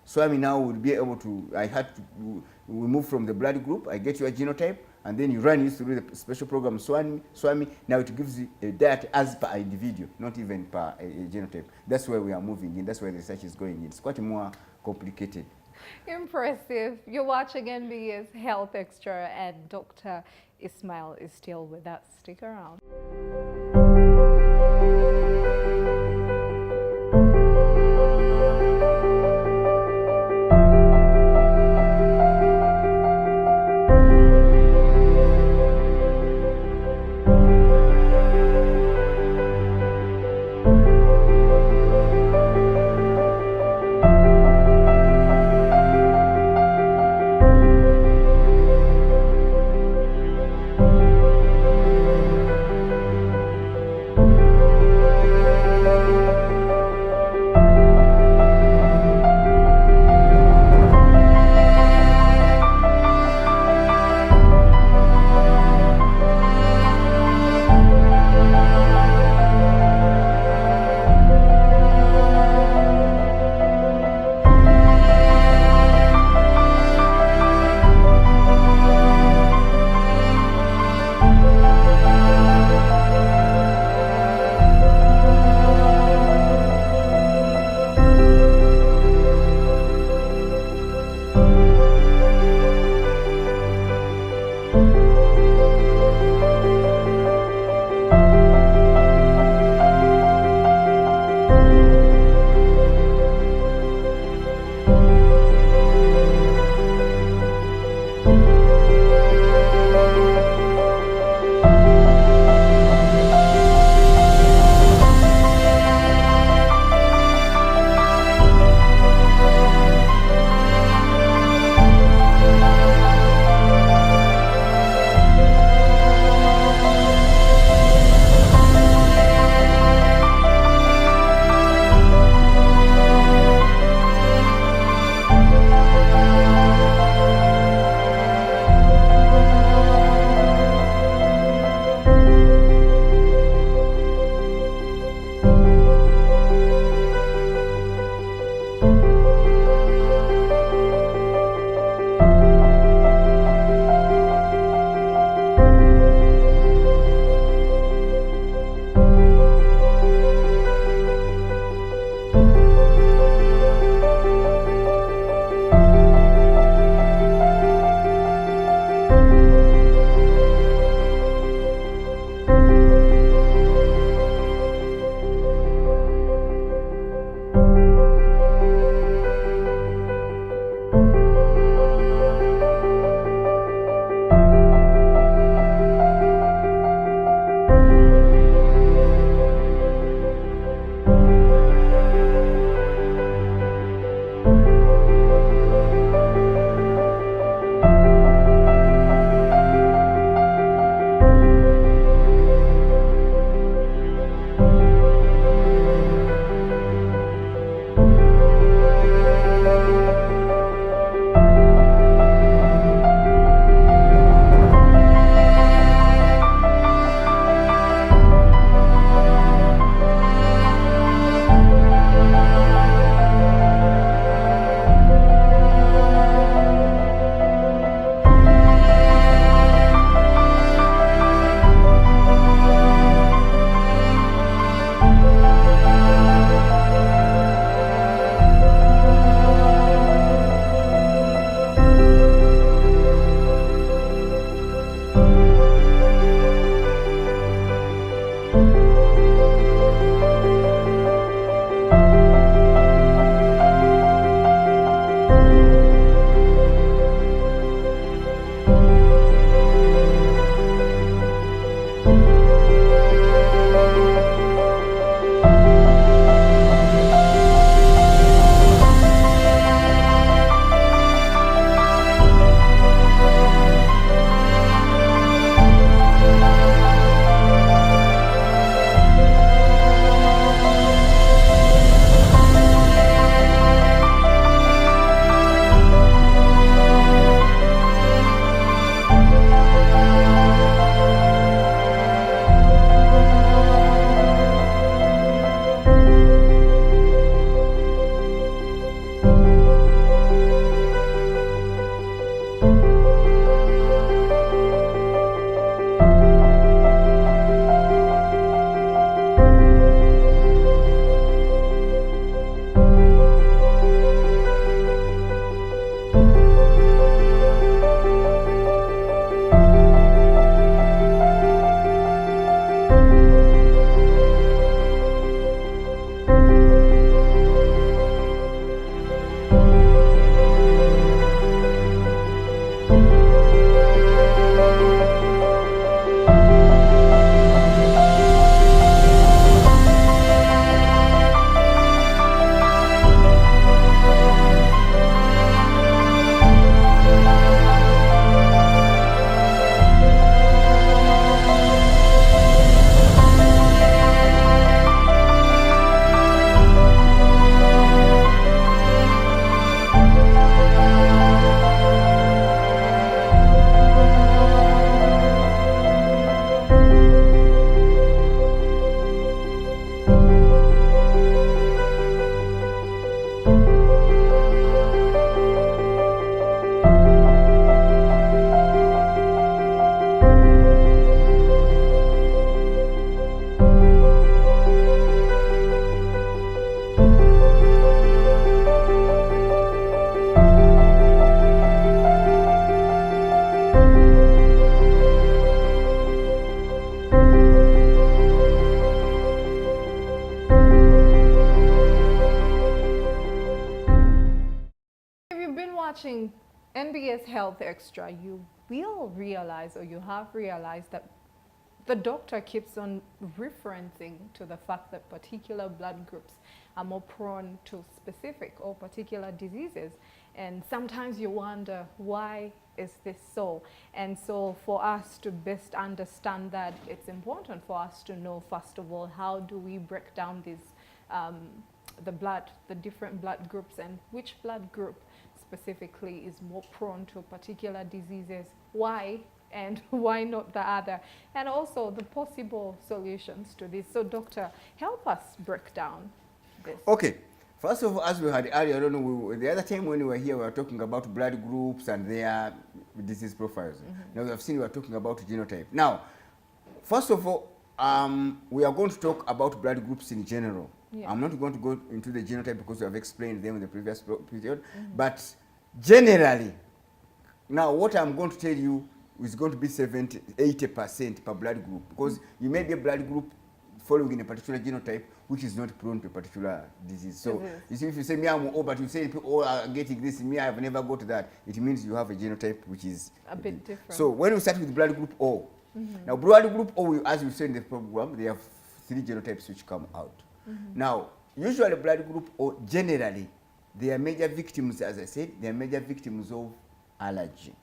SWAMI now will be able to, we move from the blood group, I get your genotype, and then you run it through the special program SWAMI. Now it gives you a diet as per individual, not even per a genotype. That's where we are moving in. That's where the research is going in. It's quite more complicated. Impressive. You're watching NBS Health Extra, and Dr. Ismail is still with us. Stick around. watching NBS Health Extra, you will realize, or you have realized, that the doctor keeps on referencing to the fact that particular blood groups are more prone to specific or particular diseases. And sometimes you wonder, why is this so? And so for us to best understand that, it's important for us to know, first of all, how do we break down these, the different blood groups, and which blood group specifically is more prone to particular diseases, why, and why not the other, and also the possible solutions to this. So doctor, help us break down this. Okay. First of all, as we had earlier, I don't know, the other time when we were here, we were talking about blood groups and their disease profiles. Now we have seen we are talking about genotype. Now, first of all, we are going to talk about blood groups in general. Yeah. I'm not going to go into the genotype because we have explained them in the previous period. But generally, now what I'm going to tell you is going to be 80% per blood group, because you may be a blood group following in a particular genotype which is not prone to a particular disease. So you see, if you say me I'm O, but you say people all are getting this, me I have never got that, it means you have a genotype which is a bit different. So when we start with blood group O, now blood group O, as we said in the program, they have 3 genotypes which come out. Now usually blood group O, generally they are major victims, as I said, they are major victims of allergy.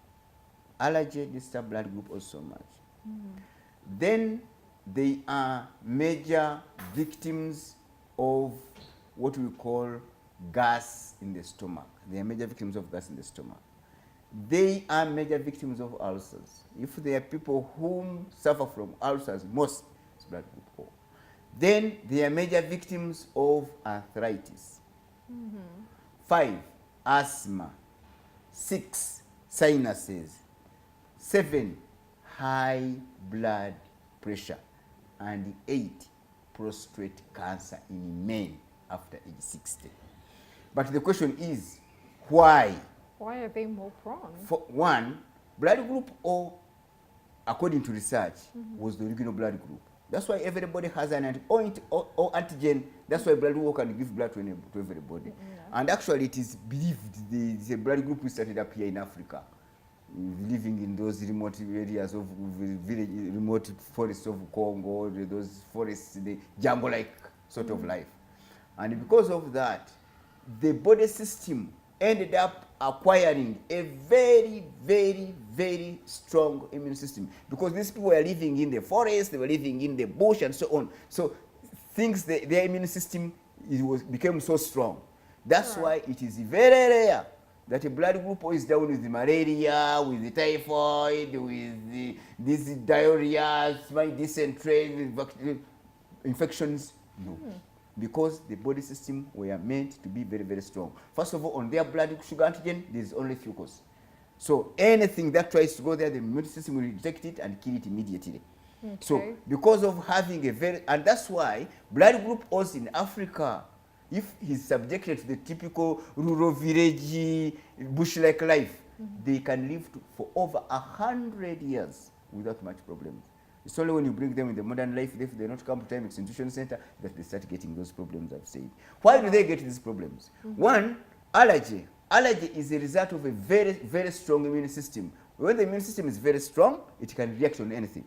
Allergy disturb blood group also much. Then they are major victims of what we call gas in the stomach. They are major victims of gas in the stomach. They are major victims of ulcers. If there are people who suffer from ulcers, most is blood group O. Then they are major victims of arthritis. 5, asthma. 6, sinuses. 7, high blood pressure. And 8, prostate cancer in men after age 60. But the question is, why? Why are they more prone? For one, blood group O, according to research, was the original blood group. That's why everybody has an O antigen. That's why blood group can give blood to everybody. And actually, it is believed the blood group we started up here in Africa, living in those remote areas of village, remote forests of Congo, those forests, the jungle-like sort of life. And because of that, the body system ended up acquiring a very, very, very strong immune system, because these people were living in the forest, they were living in the bush, and so on. So their immune system became so strong. That's why it is very rare that a blood group is down with the malaria, with the typhoid, with these diarrhea, dysentery, infections. No. Because the body system were meant to be very, very strong. First of all, on their blood sugar antigen, there is only glucose. So anything that tries to go there, the immune system will detect it and kill it immediately. Okay. So because of having and that's why blood group O's in Africa, if he's subjected to the typical rural village, bush-like life, they can live for over 100 years without much problems. It's only when you bring them in the modern life, if they not come to Taimex Institution Center, that they start getting those problems I've said. Why do they get these problems? One, allergy. Allergy is a result of a very, very strong immune system. When the immune system is very strong, it can react on anything.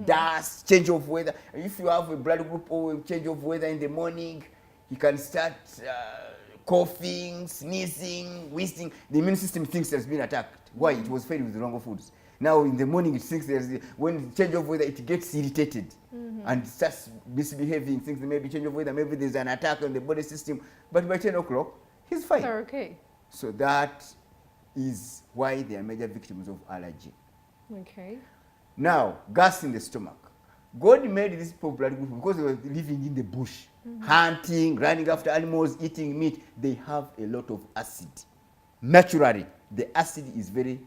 Dust, change of weather. If you have a blood group or a change of weather in the morning, you can start coughing, sneezing, wheezing. The immune system thinks it has been attacked. Why? It was fed with the wrong foods. Now in the morning it thinks when change of weather, it gets irritated and starts misbehaving, thinks there may be change of weather, maybe there's an attack on the body system, but by 10 o'clock, he's fine. They're okay. So that is why they are major victims of allergy. Okay. Now, gas in the stomach. God made this people blood group because they were living in the bush, hunting, running after animals, eating meat. They have a lot of acid. Naturally, the acid is very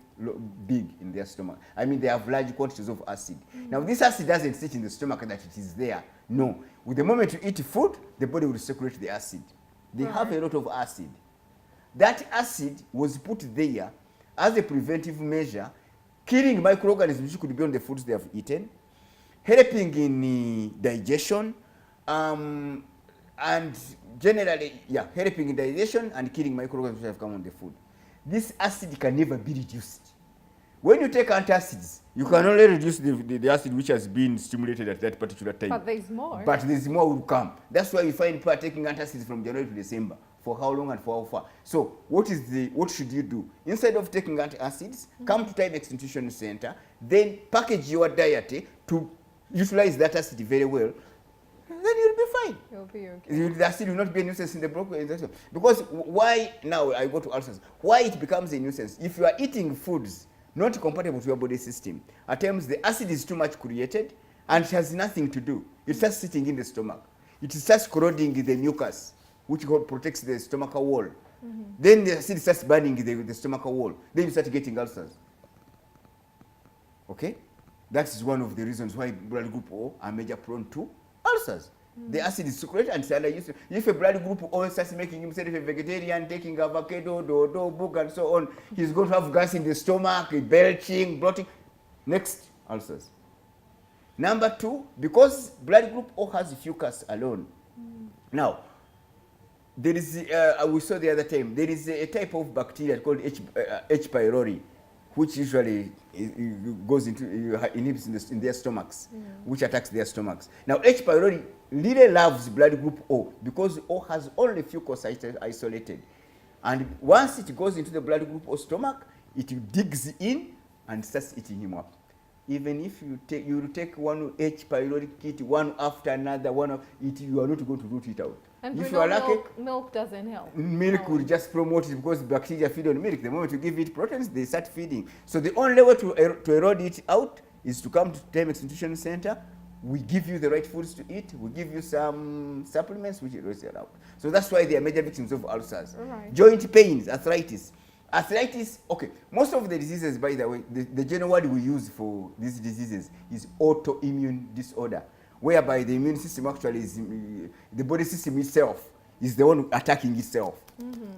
big in their stomach. I mean, they have large quantities of acid. Now, this acid doesn't sit in the stomach that it is there. No. With the moment you eat food, the body will circulate the acid. They have a lot of acid. That acid was put there as a preventive measure, killing microorganisms which could be on the foods they have eaten, helping in digestion, and generally, helping in digestion and killing microorganisms which have come on the food. this acid can never be reduced. When you take antacids, you can only reduce the acid which has been stimulated at that particular time. But there's more. But there's more will come. That's why you find people taking antacids from January to December. For how long and for how far? So what should you do? Instead of taking antacids, come to Taimex Nutrition Center, then package your diet to utilize that acid very well. Then you'll be fine. You'll be okay. The acid will not be a nuisance in the broccoli. Because why, now I go to ulcers, why it becomes a nuisance? If you are eating foods not compatible with your body system, at times the acid is too much created and it has nothing to do. It starts sitting in the stomach. It starts corroding the mucus, which protects the stomach wall. Then the acid starts burning the stomach wall. Then you start getting ulcers. Okay? That is one of the reasons why blood group O are major prone to ulcers. The acid is secreted and it's if a blood group O starts making himself a vegetarian, taking avocado, dodo, book and so on, he's going to have gas in the stomach, belching, bloating. Next, ulcers. Number two, because blood group O has fucus alone. Now, there is, we saw the other time, there is a type of bacteria called H. pylori, which usually goes into, inhibits in their stomachs, which attacks their stomachs. Now, H. pylori really loves blood group O because O has only few cocytes isolated. And once it goes into the blood group O stomach, it digs in and starts eating him up. Even if you take one H. pylori kit, one after another, you are not going to root it out. And if we you are know lucky, milk doesn't help. milk will just promote it because bacteria feed on milk. The moment you give it proteins, they start feeding. So the only way to erode it out is to come to Taimex Nutrition Center. We give you the right foods to eat. We give you some supplements which erodes it out. So that's why they are major victims of ulcers. Right. Joint pains, arthritis. Arthritis, okay, most of the diseases, by the way, the general word we use for these diseases is autoimmune disorder, whereby the immune system actually is, the body system itself is the one attacking itself,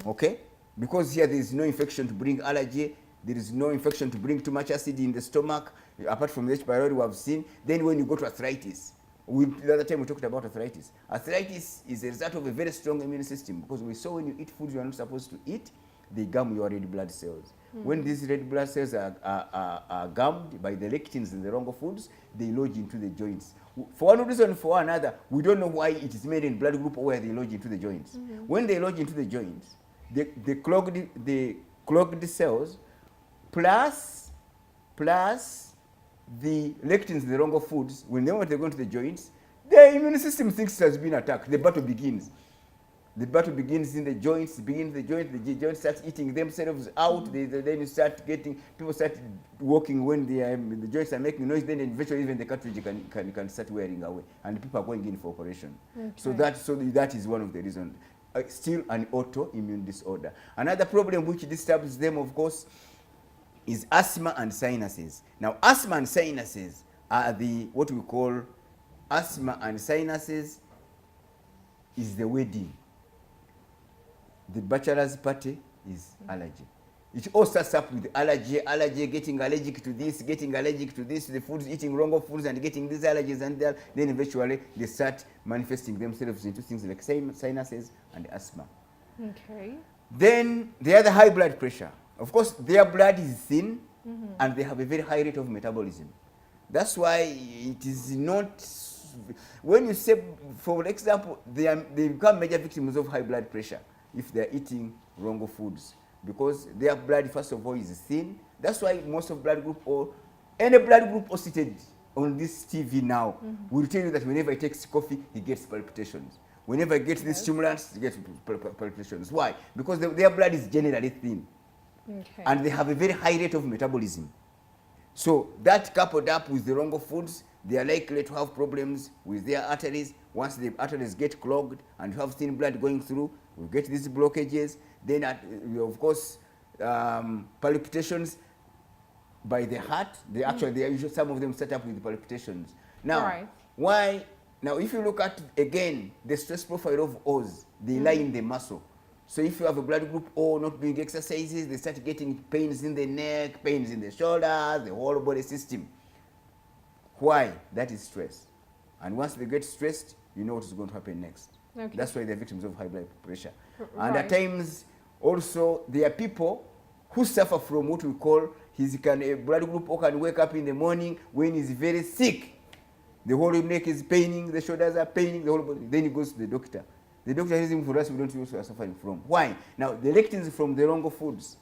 okay? Because here there is no infection to bring allergy, there is no infection to bring too much acid in the stomach, apart from the H. pylori we have seen. Then when you go to arthritis, the other time we talked about arthritis. Arthritis is a result of a very strong immune system, because we saw when you eat foods you are not supposed to eat, they gum your red blood cells. When these red blood cells are gummed by the lectins in the wrong foods, they lodge into the joints. For one reason or for another, we don't know why it is made in blood group or where they lodge into the joints. When they lodge into the joints, the clogged cells plus the lectins in the wrong foods, whenever they go into the joints, the immune system thinks it has been attacked. The battle begins. The battle begins in the joints, the joints start eating themselves out, then you start getting, people start walking when the joints are making noise, then eventually even the cartridge can start wearing away, and people are going in for operation. Okay. So that is one of the reasons. Still an autoimmune disorder. Another problem which disturbs them, of course, is asthma and sinuses. Now, asthma and sinuses are what we call asthma and sinuses is the wedding. The bachelor's party is allergy. It all starts up with allergy, getting allergic to this, the foods, eating wrong foods and getting these allergies, and then eventually they start manifesting themselves into things like sinuses and asthma. Okay. Then they have the high blood pressure. Of course, their blood is thin and they have a very high rate of metabolism. That's why it is not, when you say, for example, they become major victims of high blood pressure if they are eating wrong foods, because their blood, first of all, is thin. That's why most of blood group O, any blood group O seated on this TV now will tell you that whenever he takes coffee, he gets palpitations. Whenever he gets these stimulants, he gets palpitations. Why? Because their blood is generally thin. Okay. And they have a very high rate of metabolism. So that coupled up with the wrong foods, they are likely to have problems with their arteries. Once the arteries get clogged and you have thin blood going through, we get these blockages. Then, of course, palpitations by the heart. They actually, some of them start up with palpitations. Now, why? Now, if you look at, again, the stress profile of O's, they lie in the muscle. So if you have a blood group O not doing exercises, they start getting pains in the neck, pains in the shoulders, the whole body system. Why? That is stress. And once they get stressed, you know what is going to happen next. Okay. That's why they're victims of high blood pressure. And at times, also, there are people who suffer from what we call a blood group O can wake up in the morning when he's very sick. The whole neck is paining, the shoulders are paining, the whole body. Then he goes to the doctor. The doctor tells him, for us, we don't know what we are suffering from. Why? Now, the lectins from the wrong foods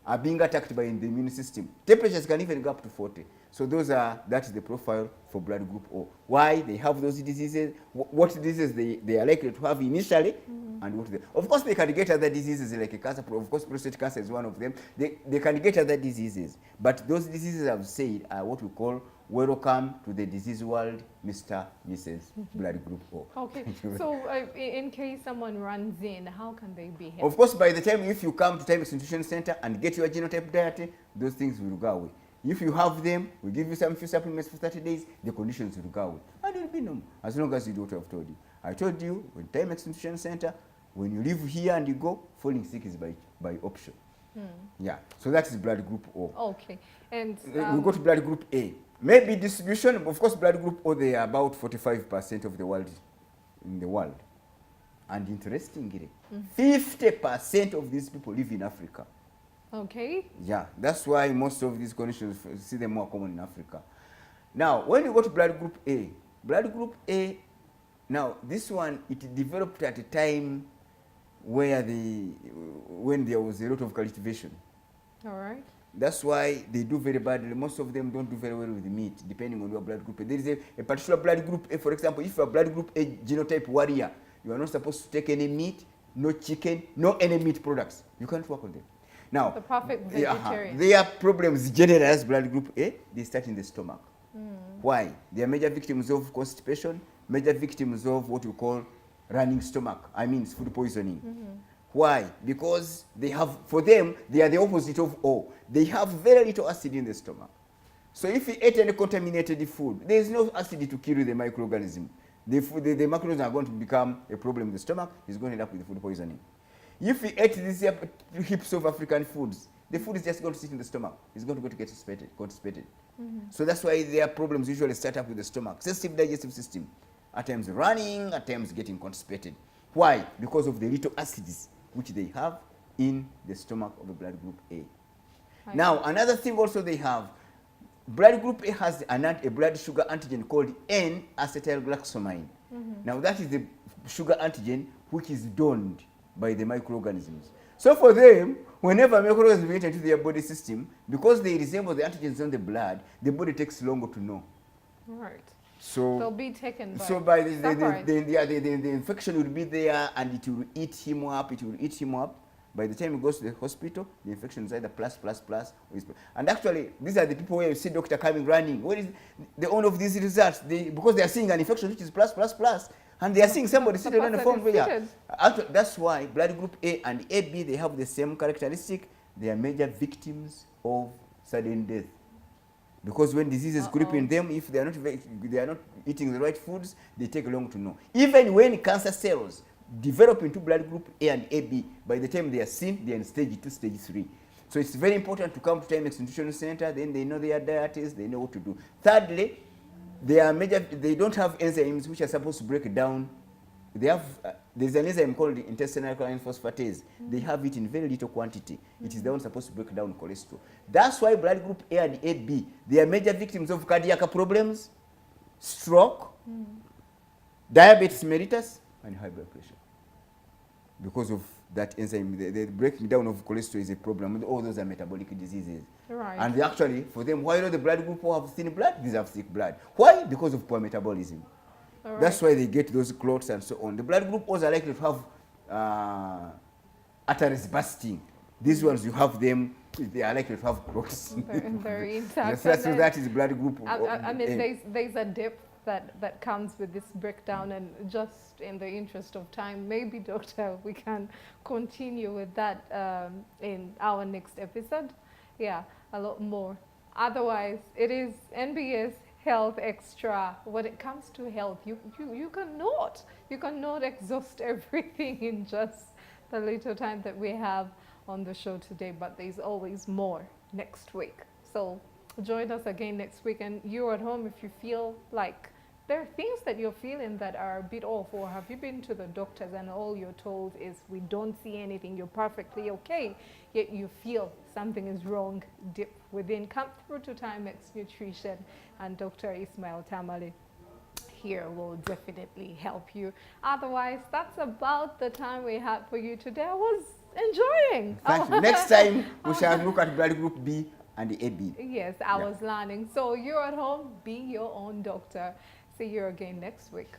are being attacked by the immune system. Temperatures can even go up to 40. So that is the profile for blood group O. Why they have those diseases, what diseases they are likely to have initially, and what they, of course they can get other diseases like cancer. Of course prostate cancer is one of them. They can get other diseases, but those diseases I've said are what we call welcome to the disease world, Mr. Mrs. Blood group O. Okay, so in case someone runs in, how can they be helped? Of course, by the time if you come to Taimex Nutrition Center and get your GENO-TYPE diet, those things will go away. If you have them, we give you some few supplements for 30 days, the conditions will go away. And it will be normal, as long as you do what I've told you. I told you, when Taimex Nutrition Center, when you live here and you go, falling sick is by option. Yeah, so that is blood group O. Okay, and we go to blood group A. Maybe distribution, of course, blood group O, they are about 45% of the world, in the world. And interestingly, 50% of these people live in Africa. Okay. Yeah, that's why most of these conditions, see them more common in Africa. Now, when you go to blood group A, now this one, it developed at a time where when there was a lot of cultivation. All right. That's why they do very badly. Most of them don't do very well with meat, depending on your blood group. There is a particular blood group A, for example, if you are blood group A genotype warrior, you are not supposed to take any meat, no chicken, no any meat products. You can't work on them. Now, the perfect vegetarian. Their problems generally as blood group A, they start in the stomach. Why? They are major victims of constipation, major victims of what we call running stomach. I mean, food poisoning. Why? Because for them, they are the opposite of O. They have very little acid in the stomach. So if you ate any contaminated food, there is no acid to kill the microorganism. The microorganisms are going to become a problem in the stomach. It's going to end up with food poisoning. If we ate these heaps of African foods, the food is just going to sit in the stomach. It's going to get constipated. So that's why their problems usually start up with the stomach. Sensitive digestive system. At times running, at times getting constipated. Why? Because of the little acids which they have in the stomach of the blood group A. Now, another thing also they have, blood group A has a blood sugar antigen called N-acetylglycosamine. Now, that is the sugar antigen which is donned by the microorganisms. So for them, whenever microorganisms enter into their body system, because they resemble the antigens on the blood, the body takes longer to know. Right. So they'll be taken by. So by the infection will be there, and it will eat him up. By the time he goes to the hospital, the infection is either plus. And actually, these are the people where you see doctor coming running. What is the one of these results? Because they are seeing an infection which is plus. And they are seeing somebody sitting on the phone. That's why blood group A and AB, they have the same characteristic. They are major victims of sudden death. Because when diseases creep in them, if they are not eating the right foods, they take long to know. Even when cancer cells develop into blood group A and AB, by the time they are seen, they are in stage 2, stage 3. So it's very important to come to Taimex Nutrition Center, then they know their diet, they know what to do. Thirdly, they don't have enzymes which are supposed to break down. There's an enzyme called the intestinal alkaline phosphatase. They have it in very little quantity. It is the one supposed to break down cholesterol. That's why blood group A and AB, they are major victims of cardiac problems, stroke, diabetes mellitus, and high blood pressure. Because of that enzyme, the breaking down of cholesterol is a problem. All those are metabolic diseases. Right. And actually, for them, why do the blood group O have thin blood? These have thick blood. Why? Because of poor metabolism. Right. That's why they get those clots and so on. The blood group O's are likely to have arteries bursting. These ones, you have them, they are likely to have clots. Very intact. Yes, so that is blood group O. I mean, there's a depth that comes with this breakdown, and just in the interest of time, maybe, Doctor, we can continue with that in our next episode. Yeah, a lot more. Otherwise, it is NBS Health Extra. When it comes to health, you cannot exhaust everything in just the little time that we have on the show today, but there's always more next week. So join us again next week, and you at home, if you feel like there are things that you're feeling that are a bit off, or have you been to the doctors and all you're told is we don't see anything, you're perfectly okay, yet you feel something is wrong deep within, come through to Taimex Nutrition, and Dr. Ismail Tamale here will definitely help you. Otherwise, that's about the time we had for you today. I was enjoying. Thank you. Next time, we shall look at blood group B and the AB. Yes, I was learning. So you're at home, be your own doctor. See you again next week.